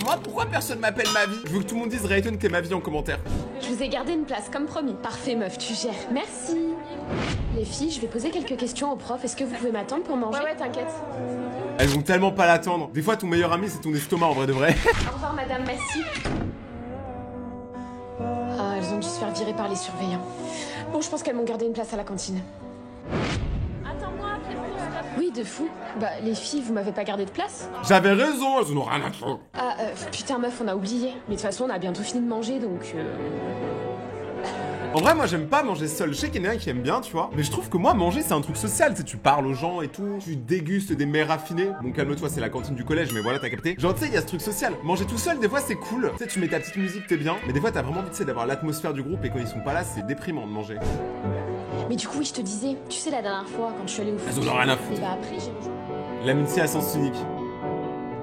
Moi, pourquoi personne m'appelle ma vie? Je veux que tout le monde dise Rayton t'es ma vie en commentaire. Je vous ai gardé une place comme promis. Parfait meuf, tu gères. Merci. Les filles, je vais poser quelques questions au prof. Est-ce que vous pouvez m'attendre pour manger? Ouais, t'inquiète. Elles vont tellement pas l'attendre. Des fois, ton meilleur ami, c'est ton estomac en vrai de vrai. Au revoir madame, merci. Ah, elles ont dû se faire virer par les surveillants. Bon, je pense qu'elles m'ont gardé une place à la cantine. Attends-moi, Oui, de fou. Bah, les filles, vous m'avez pas gardé de place? J'avais raison, elles en ont rien à foutre. Ah, putain meuf, on a oublié. Mais de toute façon, on a bientôt fini de manger, donc... En vrai, moi j'aime pas manger seul. Je sais qu'il y en a un qui aime bien, tu vois. Mais je trouve que moi, manger c'est un truc social. Tu sais, tu parles aux gens et tout. Tu dégustes des mets raffinés. Bon, calme-toi, c'est la cantine du collège, mais voilà, t'as capté. Genre, tu sais, il y a ce truc social. Manger tout seul, des fois c'est cool. Tu sais, tu mets ta petite musique, t'es bien. Mais des fois, t'as vraiment envie, tu sais, d'avoir l'atmosphère du groupe. Et quand ils sont pas là, c'est déprimant de manger. Mais du coup, oui, je te disais, tu sais, la dernière fois, quand je suis allée au foot... Elles en ont rien à foutre. Et bah après, j'ai rejoint... L'amitié à sens unique.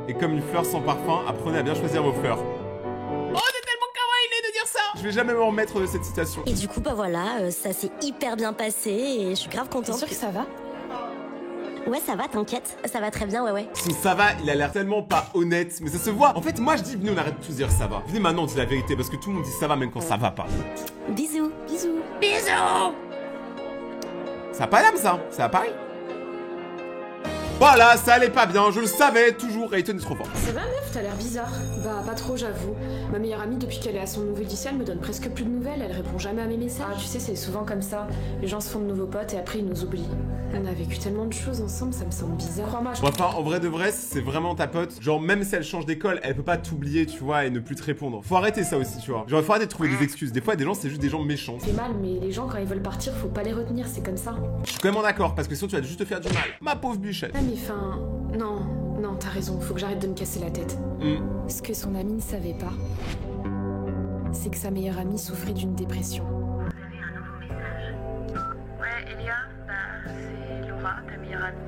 Et comme une fleur sans parfum, apprenez à bien choisir vos fleurs. Oh, c'est tellement kawaii de dire ça. Je vais jamais me remettre de cette citation. Et du coup, bah voilà, ça s'est hyper bien passé et je suis grave T'es contente. sûre que ça va? Ouais, ça va, t'inquiète. Ça va très bien, ouais. Son ça va, il a l'air tellement pas honnête, mais ça se voit. En fait, moi je dis, venez, on arrête de tous dire ça va. Venez maintenant, on dit la vérité, parce que tout le monde dit ça va même quand ça va pas. Bisous. Bisous. Ça a pas l'âme, ça. C'est à Paris. Voilà, ça allait pas bien, je le savais, toujours. Rayton est trop fort. Ça va meuf, t'as l'air bizarre. Bah pas trop j'avoue. Ma meilleure amie depuis qu'elle est à son nouveau lycée, elle me donne presque plus de nouvelles, elle répond jamais à mes messages. Ah tu sais c'est souvent comme ça, les gens se font de nouveaux potes et après ils nous oublient. On a vécu tellement de choses ensemble, ça me semble bizarre. Crois-moi, Bon, enfin, en vrai de vrai, c'est vraiment ta pote. Genre, même si elle change d'école, elle peut pas t'oublier, tu vois, et ne plus te répondre. Faut arrêter ça aussi, tu vois. Genre, il faut arrêter de trouver des excuses. Des fois, des gens, c'est juste des gens méchants. c'est mal, mais les gens quand ils veulent partir, faut pas les retenir, c'est comme ça. Je suis quand même en accord, parce que sinon, tu vas juste te faire du mal. Ma pauvre bichette. Ah mais fin... Non, t'as raison, faut que j'arrête de me casser la tête. Ce que son amie ne savait pas, c'est que sa meilleure amie souffrait d'une dépression. Vous avez un nouveau message. Ouais, Elia, bah, c'est Laura, ta meilleure amie.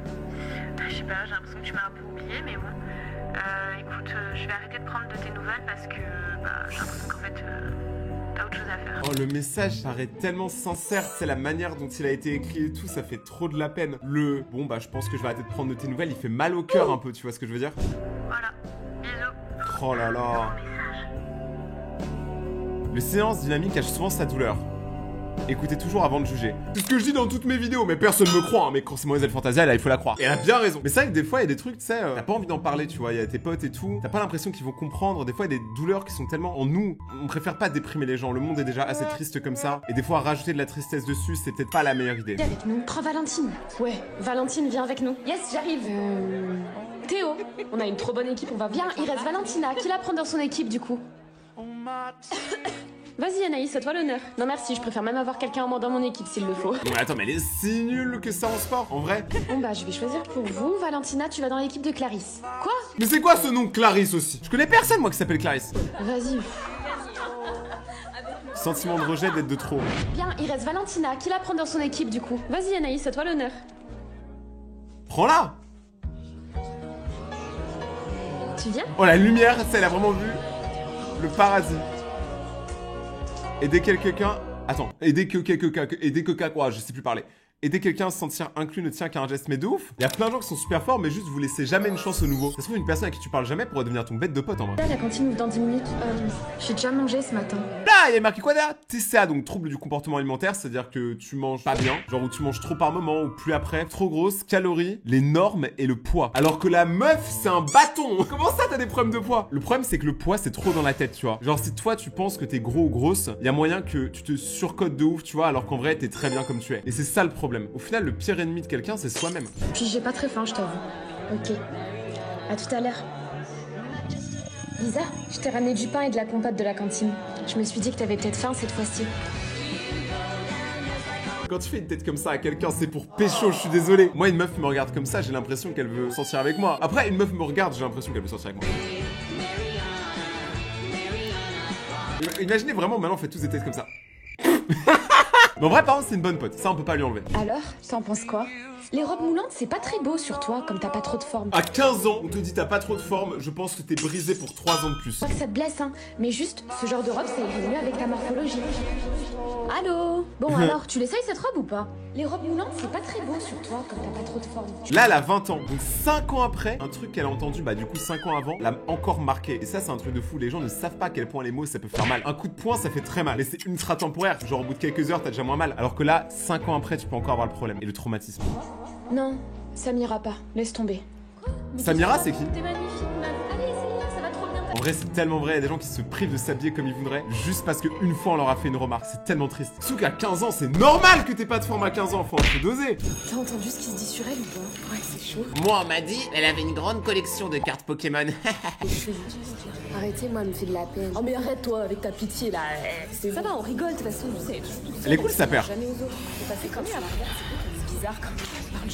Je sais pas, j'ai l'impression que tu m'as un peu oubliée, mais bon. Écoute, je vais arrêter de prendre de tes nouvelles parce que, bah, j'ai l'impression qu'en fait, t'as autre chose à faire. Oh, le message paraît tellement sincère. C'est la manière dont il a été écrit et tout, ça fait trop de la peine. Bon, bah, je pense que je vais arrêter de prendre de tes nouvelles. Il fait mal au cœur un peu, tu vois ce que je veux dire? Voilà, bisous. Oh là là. Message. Le silence dynamique cache souvent sa douleur. Écoutez toujours avant de juger. C'est ce que je dis dans toutes mes vidéos, mais personne me croit, hein. Mais quand c'est Mademoiselle Fantasia, là, il faut la croire. Et elle a bien raison. Mais c'est vrai que des fois, il y a des trucs, tu sais, t'as pas envie d'en parler, tu vois. Il y a tes potes et tout. T'as pas l'impression qu'ils vont comprendre. Des fois, il y a des douleurs qui sont tellement en nous. On préfère pas déprimer les gens. Le monde est déjà assez triste comme ça. Et des fois, rajouter de la tristesse dessus, c'est peut-être pas la meilleure idée. Viens avec nous. Prends Valentine. Ouais, Valentine, viens avec nous. Yes, j'arrive. Théo, on a une trop bonne équipe, on va bien. Il reste Valentina. Qui la prend dans son équipe, du coup? Vas-y Anaïs, à toi l'honneur. Non merci, je préfère même avoir quelqu'un en moins dans mon équipe s'il le faut. Non mais attends, mais elle est si nulle que ça en sport, en vrai. Bon bah je vais choisir pour vous. Valentina, tu vas dans l'équipe de Clarisse. Quoi? Mais c'est quoi ce nom Clarisse aussi? Je connais personne moi qui s'appelle Clarisse. Vas-y. Sentiment de rejet d'être de trop. Bien, il reste Valentina. Qui la prend dans son équipe du coup? Vas-y Anaïs, à toi l'honneur. Prends-la. Tu viens? Oh la lumière, ça elle a vraiment vu le paradis. Aider quelqu'un... Attends, aider que quoi, je sais plus parler. Aider quelqu'un à se sentir inclus ne tient qu'à un geste, mais de ouf. Il y a plein de gens qui sont super forts, mais juste vous laissez jamais une chance au nouveau. Ça se trouve, une personne à qui tu parles jamais pourrait devenir ton bête de pote en vrai. La cantine ouvre dans 10 minutes. J'ai déjà mangé ce matin. Là, il y a marqué quoi derrière? TCA, donc trouble du comportement alimentaire, c'est-à-dire que tu manges pas bien, genre où tu manges trop par moment ou plus après, trop grosse, calories, les normes et le poids. Alors que la meuf, c'est un bâton. Comment ça, t'as des problèmes de poids? Le problème, c'est que le poids, c'est trop dans la tête, tu vois. Genre, si toi, tu penses que t'es gros ou grosse, il y a moyen que tu te surcotes de ouf, tu vois, alors qu'en vrai, t'es très bien comme tu es. Et c'est ça le problème. Au final, le pire ennemi de quelqu'un, c'est soi-même. Puis j'ai pas très faim, je t'avoue. Ok. À tout à l'heure. Lisa, je t'ai ramené du pain et de la compote de la cantine. Je me suis dit que t'avais peut-être faim cette fois-ci. Quand tu fais une tête comme ça à quelqu'un, c'est pour pécho, je suis désolé. Moi, une meuf me regarde comme ça, j'ai l'impression qu'elle veut sortir avec moi. Après, une meuf me regarde, j'ai l'impression qu'elle veut sortir avec moi. Imaginez vraiment, maintenant, on fait tous des têtes comme ça. Mais en vrai, par contre, c'est une bonne pote. Ça, on peut pas lui enlever. Alors, t'en penses quoi? Les robes moulantes, c'est pas très beau sur toi, comme t'as pas trop de forme. À 15 ans, on te dit t'as pas trop de forme, je pense que t'es brisé pour 3 ans de plus. Pas que ça te blesse, hein, mais juste, ce genre de robe, ça irait mieux avec ta morphologie. Allô? Bon alors, tu l'essayes cette robe ou pas? Les robes moulantes, c'est pas très beau sur toi, comme t'as pas trop de forme. Là, elle a 20 ans, donc 5 ans après, un truc qu'elle a entendu, bah du coup 5 ans avant, l'a encore marqué. Et ça, c'est un truc de fou, les gens ne savent pas à quel point les mots, ça peut faire mal. Un coup de poing, ça fait très mal, mais c'est ultra temporaire. Genre au bout de quelques heures, t'as déjà moins mal. Alors que là, 5 ans après, tu peux encore avoir le problème et le traumatisme. Non, ça m'ira pas, laisse tomber. Samira, c'est qui? T'es magnifique, meuf. Allez, Célia, ça va trop bien. En vrai, c'est tellement vrai, il y a des gens qui se privent de s'habiller comme ils voudraient juste parce qu'une fois on leur a fait une remarque. C'est tellement triste. Surtout qu'à 15 ans, c'est normal que t'aies pas de forme à 15 ans, faut un peu doser. T'as entendu ce qui se dit sur elle ou pas? Ouais, c'est chaud. Moi, on m'a dit, elle avait une grande collection de cartes Pokémon. Arrêtez, moi, elle me fait de la peine. Oh, mais arrête-toi avec ta pitié là. Ça va, on rigole de toute façon, je sais. Elle est cool, sa père. Jamais aux autres. Faut passer comme ça, regarde, c'est bizarre quand même.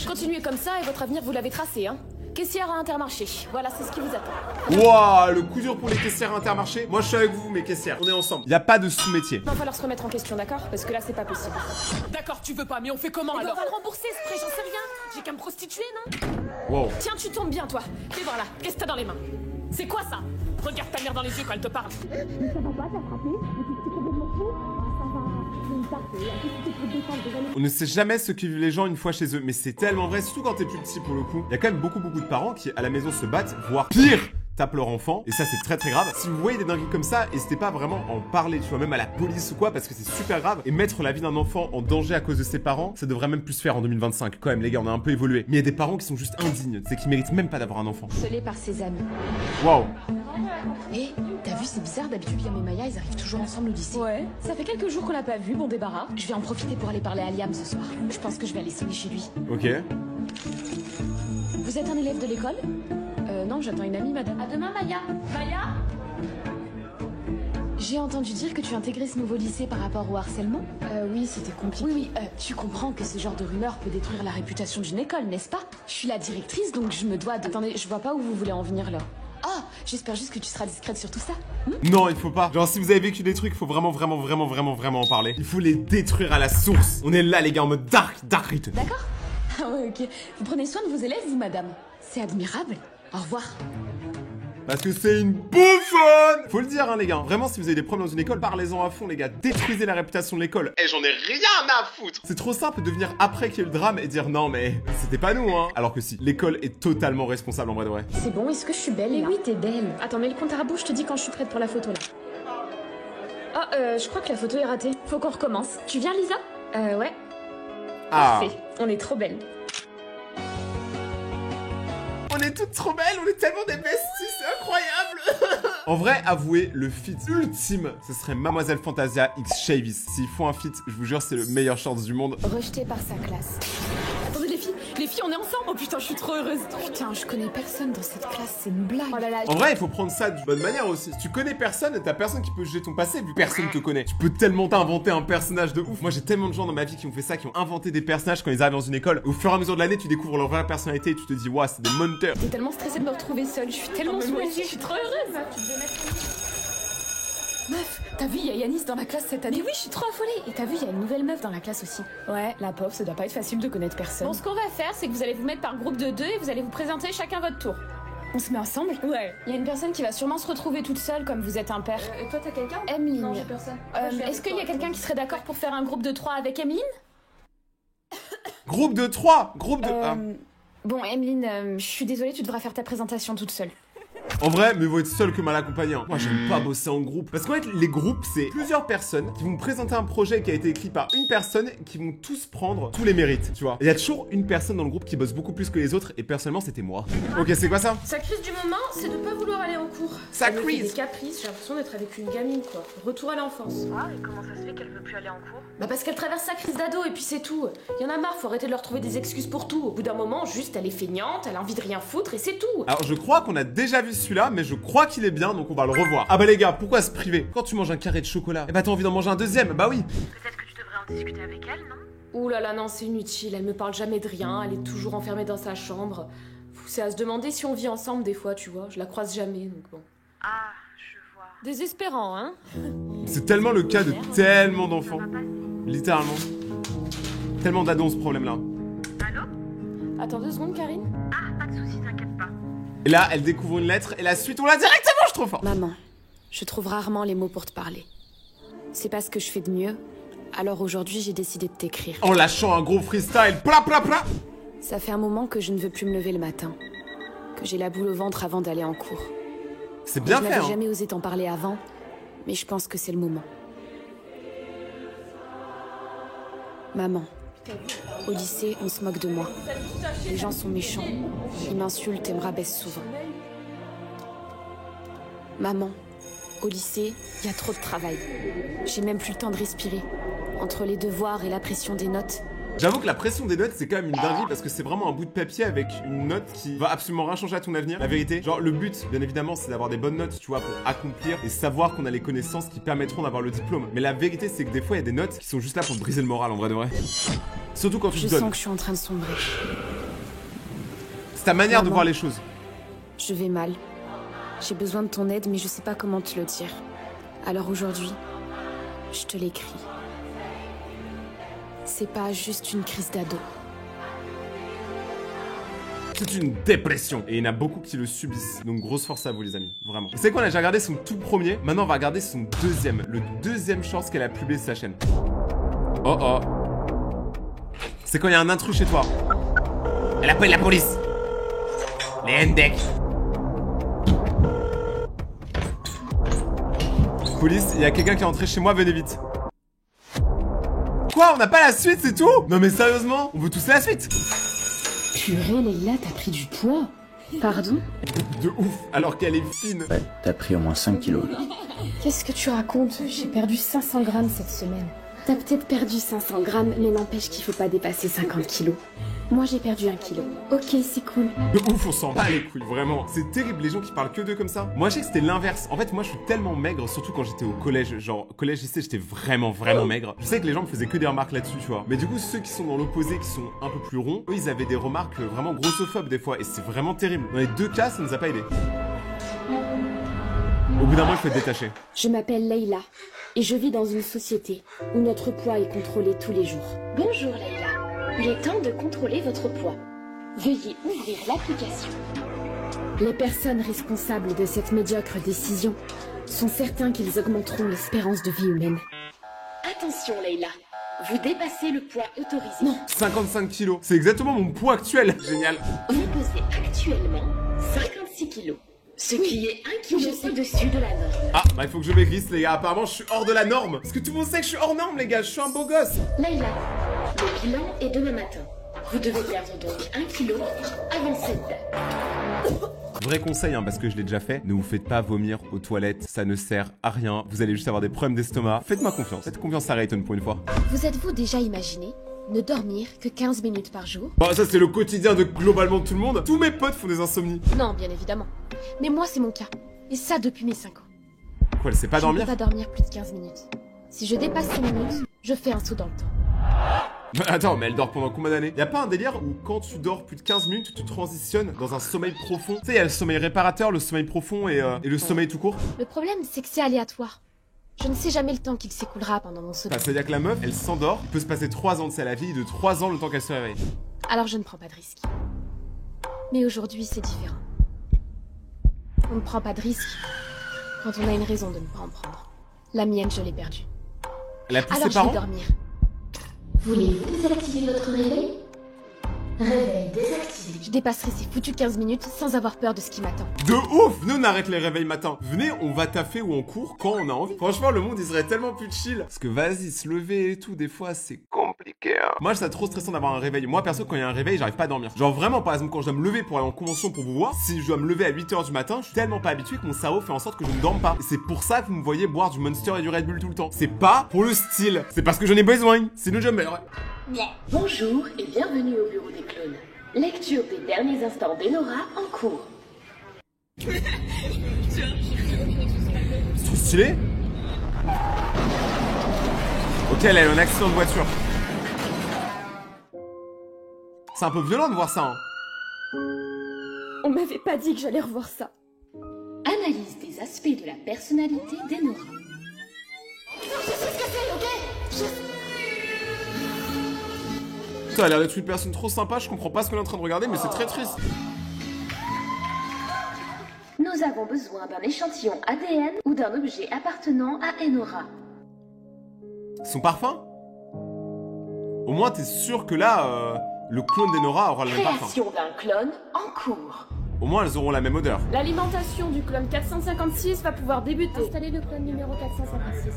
Continuez comme ça et votre avenir, vous l'avez tracé, hein. Caissière à Intermarché, voilà, c'est ce qui vous attend. Wouah, le coup dur pour les caissières à Intermarché. Moi, je suis avec vous, mes caissières. On est ensemble. Y a pas de sous-métier. Il va falloir se remettre en question, d'accord? Parce que là, c'est pas possible. D'accord, tu veux pas, mais on fait comment alors? On va le rembourser, ce prêt, j'en sais rien. J'ai qu'à me prostituer, non? Wow. Tiens, tu tombes bien, toi. Fais voir là, qu'est-ce que t'as dans les mains? C'est quoi ça? Regarde ta mère dans les yeux quand elle te parle. Mais ça va pas, t'as frappé? Mais tu t'es complètement fou? Ça va, j'ai une tarte, et en plus c'était pour défendre des années. On ne sait jamais ce que vivent les gens une fois chez eux, mais c'est tellement vrai, surtout quand t'es plus petit pour le coup. Il y a quand même beaucoup de parents qui à la maison se battent, voire pire, tapent leur enfant, et ça c'est très grave. Si vous voyez des dingueries comme ça, n'hésitez pas vraiment à en parler, tu vois, même à la police ou quoi, parce que c'est super grave. Et mettre la vie d'un enfant en danger à cause de ses parents, ça devrait même plus se faire en 2025. Quand même les gars, on a un peu évolué. Mais il y a des parents qui sont juste indignes, c'est qui méritent même pas d'avoir un enfant. Scellé par ses amis. Waouh. Eh, t'as vu, c'est bizarre, d'habitude Liam et Maya, ils arrivent toujours ensemble au lycée. Ouais. Ça fait quelques jours qu'on l'a pas vu, bon débarras. Je vais en profiter pour aller parler à Liam ce soir. Je pense que je vais aller sonner chez lui. Ok. Vous êtes un élève de l'école? Non, j'attends une amie, madame. À demain, Maya. Maya? J'ai entendu dire que tu intégrais ce nouveau lycée par rapport au harcèlement. Oui, c'était compliqué. Oui, tu comprends que ce genre de rumeur peut détruire la réputation d'une école, n'est-ce pas? Je suis la directrice, donc je me dois de... Attendez, je vois pas où vous voulez en venir là. Ah, j'espère juste que tu seras discrète sur tout ça. Non, il faut pas. Genre, si vous avez vécu des trucs, il faut vraiment en parler. Il faut les détruire à la source. On est là, les gars, en mode dark rite. D'accord? Ah ouais, ok. Vous prenez soin de vos élèves, vous, madame. C'est admirable. Au revoir. Parce que c'est une bouffonne. Faut le dire, hein, les gars. Vraiment, si vous avez des problèmes dans une école, parlez-en à fond, les gars. Détruisez la réputation de l'école. Eh, j'en ai rien à foutre. C'est trop simple de venir après qu'il y ait le drame et dire non, mais c'était pas nous, hein. Alors que si, l'école est totalement responsable en vrai de vrai. C'est bon, est-ce que je suis belle? Mais oui, t'es belle. Attends, mets le compte à rebours, je te dis quand je suis prête pour la photo là. Oh, Je crois que la photo est ratée. Faut qu'on recommence. Tu viens, Lisa? Ouais. Ah. Parfait. On est trop belles. On est toutes trop belles, on est tellement des besties, c'est incroyable. En vrai, avouez, le feat ultime, ce serait Mademoiselle Fantasia x Shavis. S'ils font un feat, je vous jure, c'est le meilleur chance du monde. Rejeté par sa classe. Attendez, les filles, on est ensemble. Oh putain, je suis trop heureuse. Putain, je connais personne dans cette classe, c'est une blague. Oh là là. En vrai, il faut prendre ça de bonne manière aussi. Si tu connais personne, t'as personne qui peut juger ton passé, vu que personne te connaît. Tu peux tellement t'inventer un personnage de ouf. Moi, j'ai tellement de gens dans ma vie qui ont fait ça, qui ont inventé des personnages quand ils arrivent dans une école. Au fur et à mesure de l'année, tu découvres leur vraie personnalité et tu te dis, waouh, c'est des moniteurs. T'es tellement stressée de me retrouver seule. Je suis tellement soulagée. Je suis trop heureuse. Meuf, t'as vu, il y a Yanis dans la classe cette année? Mais oui, je suis trop affolée. Et t'as vu, il y a une nouvelle meuf dans la classe aussi. Ouais, la pauvre, ça doit pas être facile de connaître personne. Bon, ce qu'on va faire, c'est que vous allez vous mettre par groupe de 2 et vous allez vous présenter chacun votre tour. On se met ensemble? Ouais. Il y a une personne qui va sûrement se retrouver toute seule comme vous êtes un père. Et toi, t'as quelqu'un? Emeline. Non, j'ai personne. Est-ce qu'il y a quelqu'un qui serait d'accord pour faire un groupe de 3 avec Emeline? Groupe de 3, groupe de... Ah. Bon, Emeline, je suis désolée, tu devras faire ta présentation toute seule. En vrai, mieux vaut être seul que mal accompagné. Moi, j'aime pas bosser en groupe. Parce qu'en fait, les groupes, c'est plusieurs personnes qui vont présenter un projet qui a été écrit par une personne qui vont tous prendre tous les mérites, tu vois. Il y a toujours une personne dans le groupe qui bosse beaucoup plus que les autres et personnellement, c'était moi. Ok, c'est quoi ça? Sa crise du moment, c'est de pas vouloir aller en cours. Sa Elle me fait crise. des caprices, j'ai l'impression d'être avec une gamine, quoi. Retour à l'enfance. Ah, et comment ça se fait qu'elle veut plus aller en cours? Bah parce qu'elle traverse sa crise d'ado et puis c'est tout. Y en a marre, faut arrêter de leur trouver des excuses pour tout. Au bout d'un moment, juste elle est feignante, elle a envie de rien foutre et c'est tout. Alors, je crois qu'on a déjà vu celui-là, mais je crois qu'il est bien, donc on va le revoir. Ah bah les gars, pourquoi se priver? Quand tu manges un carré de chocolat, eh bah t'as envie d'en manger un deuxième, bah oui. Peut-être que tu devrais en discuter avec elle, non? Ouh là là, non, c'est inutile, elle me parle jamais de rien, elle est toujours enfermée dans sa chambre. C'est à se demander si on vit ensemble des fois, tu vois. Je la croise jamais, donc bon. Ah, je vois. Désespérant, hein? C'est tellement le cas de tellement d'enfants. Littéralement. Tellement d'ados ont ce problème-là. Allô? Attends 2 secondes, Karine. Ah, pas de soucis, t'inquiète pas. Et là, elle découvre une lettre et la suite, on l'a directement, je suis trop fort. Maman, je trouve rarement les mots pour te parler. C'est pas ce que je fais de mieux, alors aujourd'hui j'ai décidé de t'écrire. En lâchant un gros freestyle, pla pla pla. Ça fait un moment que je ne veux plus me lever le matin, que j'ai la boule au ventre avant d'aller en cours. C'est bien Je fait, n'avais hein. jamais osé t'en parler avant, mais je pense que c'est le moment. Maman, au lycée, on se moque de moi. Les gens sont méchants, ils m'insultent et me rabaissent souvent. Maman, au lycée, il y a trop de travail. J'ai même plus le temps de respirer. Entre les devoirs et la pression des notes, J'avoue que la pression des notes, c'est quand même une dinguerie parce que c'est vraiment un bout de papier avec une note qui va absolument rien changer à ton avenir. La vérité, genre le but, bien évidemment, c'est d'avoir des bonnes notes, tu vois, pour accomplir et savoir qu'on a les connaissances qui permettront d'avoir le diplôme. Mais la vérité, c'est que des fois, il y a des notes qui sont juste là pour te briser le moral, en vrai de vrai. Surtout quand tu je te donnes. sens que je suis en train de sombrer. C'est ta manière de Maman. voir les choses. Je vais mal. J'ai besoin de ton aide, mais je sais pas comment te le dire. Alors aujourd'hui, je te l'écris. C'est pas juste une crise d'ado. C'est une dépression. Et il y en a beaucoup qui le subissent. Donc grosse force à vous les amis, vraiment. Vous savez quoi, on a déjà regardé son tout premier. Maintenant on va regarder son deuxième. Le deuxième chance qu'elle a publié sur sa chaîne. Oh oh. C'est quand il y a un intrus chez toi. Elle appelle la police. Les Hendek. Police, il y a quelqu'un qui est entré chez moi, venez vite. Quoi, on n'a pas la suite, c'est tout? Non mais sérieusement, on veut tous la suite. Purée, Leïla, t'as pris du poids. Pardon? De ouf, alors qu'elle est fine. Ouais, t'as pris au moins 5 kilos. Qu'est-ce que tu racontes? J'ai perdu 500 grammes cette semaine. T'as peut-être perdu 500 grammes, mais n'empêche qu'il faut pas dépasser 50 kilos. Moi, j'ai perdu 1 kilo. Ok, c'est cool. De ouf, on s'en bat les couilles, vraiment. C'est terrible, les gens qui parlent que d'eux comme ça. Moi, je sais que c'était l'inverse. En fait, moi, je suis tellement maigre, surtout quand j'étais au collège. Genre, collège, lycée, j'étais vraiment maigre. Je sais que les gens me faisaient que des remarques là-dessus, tu vois. Mais du coup, ceux qui sont dans l'opposé, qui sont un peu plus ronds, eux, ils avaient des remarques vraiment grossophobes des fois. Et c'est vraiment terrible. Dans les deux cas, ça nous a pas aidé. Au bout d'un moment, il faut être détaché. Je m'appelle Leïla et je vis dans une société où notre poids est contrôlé tous les jours. Bonjour Leïla. Il est temps de contrôler votre poids. Veuillez ouvrir l'application. Les personnes responsables de cette médiocre décision sont certains qu'ils augmenteront l'espérance de vie humaine. Attention Leïla, vous dépassez le poids autorisé. Non. 55 kilos. C'est exactement mon poids actuel. Génial. Vous pesez actuellement 56 kilos. Ce qui est 1 kilo au-dessus de la norme. Ah, bah il faut que je maigrisse les gars, apparemment je suis hors de la norme. Parce que tout le monde sait que je suis hors norme les gars, je suis un beau gosse. Layla, le bilan est demain matin. Vous devez perdre donc 1 kilo avant cette date. Vrai conseil, hein, parce que je l'ai déjà fait, ne vous faites pas vomir aux toilettes, ça ne sert à rien. Vous allez juste avoir des problèmes d'estomac. Faites-moi confiance, faites confiance à Rayton pour une fois. Vous êtes-vous déjà imaginé ne dormir que 15 minutes par jour? Bah ça c'est le quotidien de globalement tout le monde. Tous mes potes font des insomnies. Non, bien évidemment. Mais moi, c'est mon cas. Et ça depuis mes 5 ans. Quoi, elle sait pas dormir? Je ne peux pas dormir plus de 15 minutes. Si je dépasse 5 minutes, je fais un saut dans le temps. Attends, mais elle dort pendant combien d'années? Y'a pas un délire où quand tu dors plus de 15 minutes, tu transitionnes dans un sommeil profond? Tu sais, y'a le sommeil réparateur, le sommeil profond et le sommeil tout court. Le problème, c'est que c'est aléatoire. Je ne sais jamais le temps qu'il s'écoulera pendant mon sommeil. C'est-à-dire que la meuf, elle s'endort, peut se passer 3 ans de sa vie, de 3 ans le temps qu'elle se réveille. Alors je ne prends pas de risque. Mais aujourd'hui, c'est différent. On ne prend pas de risque quand on a une raison de ne pas en prendre. La mienne, je l'ai perdue. Elle a plus Alors ses parents? je vais dormir. Voulez-vous désactiver votre réveil? Réveil désactivé. Je dépasserai ces foutus 15 minutes sans avoir peur de ce qui m'attend. De ouf! Venez, on arrête les réveils matin. Venez, on va taffer ou en cours quand on a envie. Franchement, le monde, il serait tellement plus chill. Parce que vas-y, se lever et tout, des fois, c'est compliqué. Hein. Moi, je trouve ça trop stressant d'avoir un réveil. Moi, perso, quand il y a un réveil, j'arrive pas à dormir. Genre vraiment, par exemple, quand je dois me lever pour aller en convention pour vous voir, si je dois me lever à 8h du matin, je suis tellement pas habitué que mon cerveau fait en sorte que je ne dorme pas. Et c'est pour ça que vous me voyez boire du Monster et du Red Bull tout le temps. C'est pas pour le style. C'est parce que j'en ai besoin. Sinon, je meurs. Bonjour et bienvenue au bureau des clones. Lecture des derniers instants d'Enora en cours. C'est trop stylé. Ok, elle a eu un accident de voiture. C'est un peu violent de voir ça, hein. On m'avait pas dit que j'allais revoir ça. Analyse des aspects de la personnalité d'Enora. Putain, elle a l'air d'être une personne trop sympa, je comprends pas ce qu'on est en train de regarder, mais c'est très triste. Nous avons besoin d'un échantillon ADN ou d'un objet appartenant à Enora. Son parfum? Au moins, t'es sûr que là, le clone d'Enora aura le même parfum. Création d'un clone en cours. Au moins, elles auront la même odeur. L'alimentation du clone 456 va pouvoir débuter. Installez le clone numéro 456.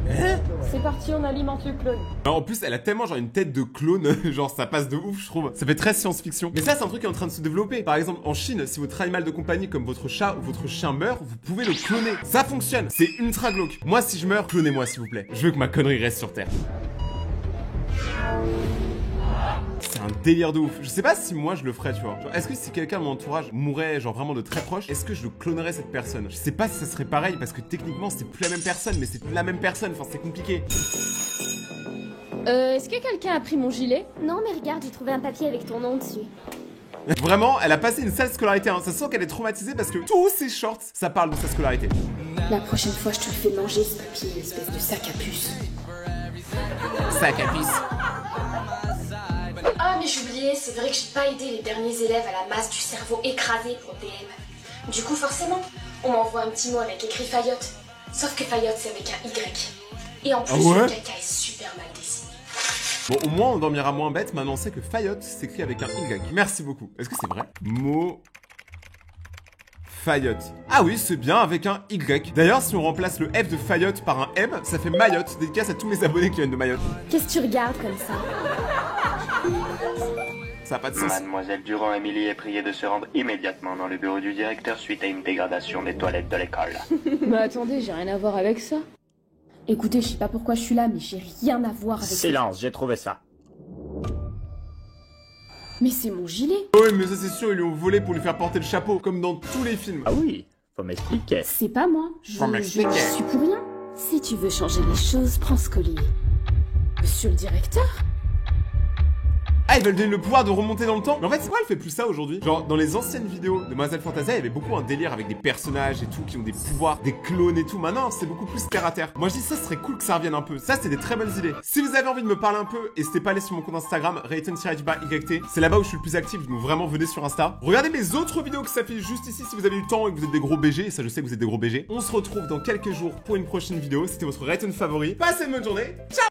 Hein? C'est parti, on alimente le clone. En plus, elle a tellement genre une tête de clone, genre ça passe de ouf, je trouve. Ça fait très science-fiction. Mais ça, c'est un truc qui est en train de se développer. Par exemple, en Chine, si votre animal de compagnie comme votre chat ou votre chien meurt, vous pouvez le cloner. Ça fonctionne. C'est ultra glauque. Moi, si je meurs, clonez-moi s'il vous plaît. Je veux que ma connerie reste sur Terre. C'est un délire de ouf. Je sais pas si moi je le ferais, tu vois. Est-ce que si quelqu'un de mon entourage mourait genre vraiment de très proche, est-ce que je le clonerais cette personne? Je sais pas si ça serait pareil parce que techniquement c'est plus la même personne, mais c'est la même personne, enfin c'est compliqué. Est-ce que quelqu'un a pris mon gilet? Non, mais regarde, j'ai trouvé un papier avec ton nom dessus. Vraiment, elle a passé une sale scolarité, hein. Ça sent qu'elle est traumatisée parce que tous ses shorts, ça parle de sa scolarité. La prochaine fois, je te le fais manger ce papier, espèce de sac à puce. Sac à puce. Ah, mais j'oubliais, c'est vrai que j'ai pas aidé les derniers élèves à la masse du cerveau écrasé pour DM. Du coup, forcément, on m'envoie un petit mot avec écrit Fayotte. Sauf que Fayotte, c'est avec un Y. Et en plus, le caca est super mal dessiné. Bon, au moins on dormira moins bête, maintenant on sait que Fayotte s'écrit avec un Y. Merci beaucoup. Est-ce que c'est vrai? Mot... Fayotte. Ah oui, c'est bien avec un Y. D'ailleurs, si on remplace le F de Fayotte par un M, ça fait Mayotte. Dédicace à tous mes abonnés qui viennent de Mayotte. Qu'est-ce que tu regardes comme ça? Ça n'a pas de sens. Mademoiselle Durand-Émilie est priée de se rendre immédiatement dans le bureau du directeur suite à une dégradation des toilettes de l'école. Mais attendez, j'ai rien à voir avec ça. Écoutez, je sais pas pourquoi je suis là, mais j'ai rien à voir avec... Silence, j'ai trouvé ça. Mais c'est mon gilet. Oui, mais ça c'est sûr, ils lui ont volé pour lui faire porter le chapeau, comme dans tous les films. Ah oui, faut m'expliquer. C'est pas moi, je Faut m'expliquer. suis pour rien. Si tu veux changer les choses, prends ce collier. Monsieur le directeur? Ah, ils veulent donner le pouvoir de remonter dans le temps. Mais en fait, c'est pourquoi elle fait plus ça aujourd'hui? Genre, dans les anciennes vidéos de Mademoiselle Fantasia, il y avait beaucoup un délire avec des personnages et tout, qui ont des pouvoirs, des clones et tout. Maintenant, c'est beaucoup plus terre à terre. Moi, je dis ça serait cool que ça revienne un peu. Ça, c'est des très bonnes idées. Si vous avez envie de me parler un peu, n'hésitez pas à aller sur mon compte Instagram, Rayton_YT. C'est là-bas où je suis le plus actif, donc vraiment, venez sur Insta. Regardez mes autres vidéos qui s'affichent juste ici si vous avez eu le temps et que vous êtes des gros BG. Et ça, je sais que vous êtes des gros BG. On se retrouve dans quelques jours pour une prochaine vidéo. C'était votre Rayton favori. Passez une bonne journée. Ciao!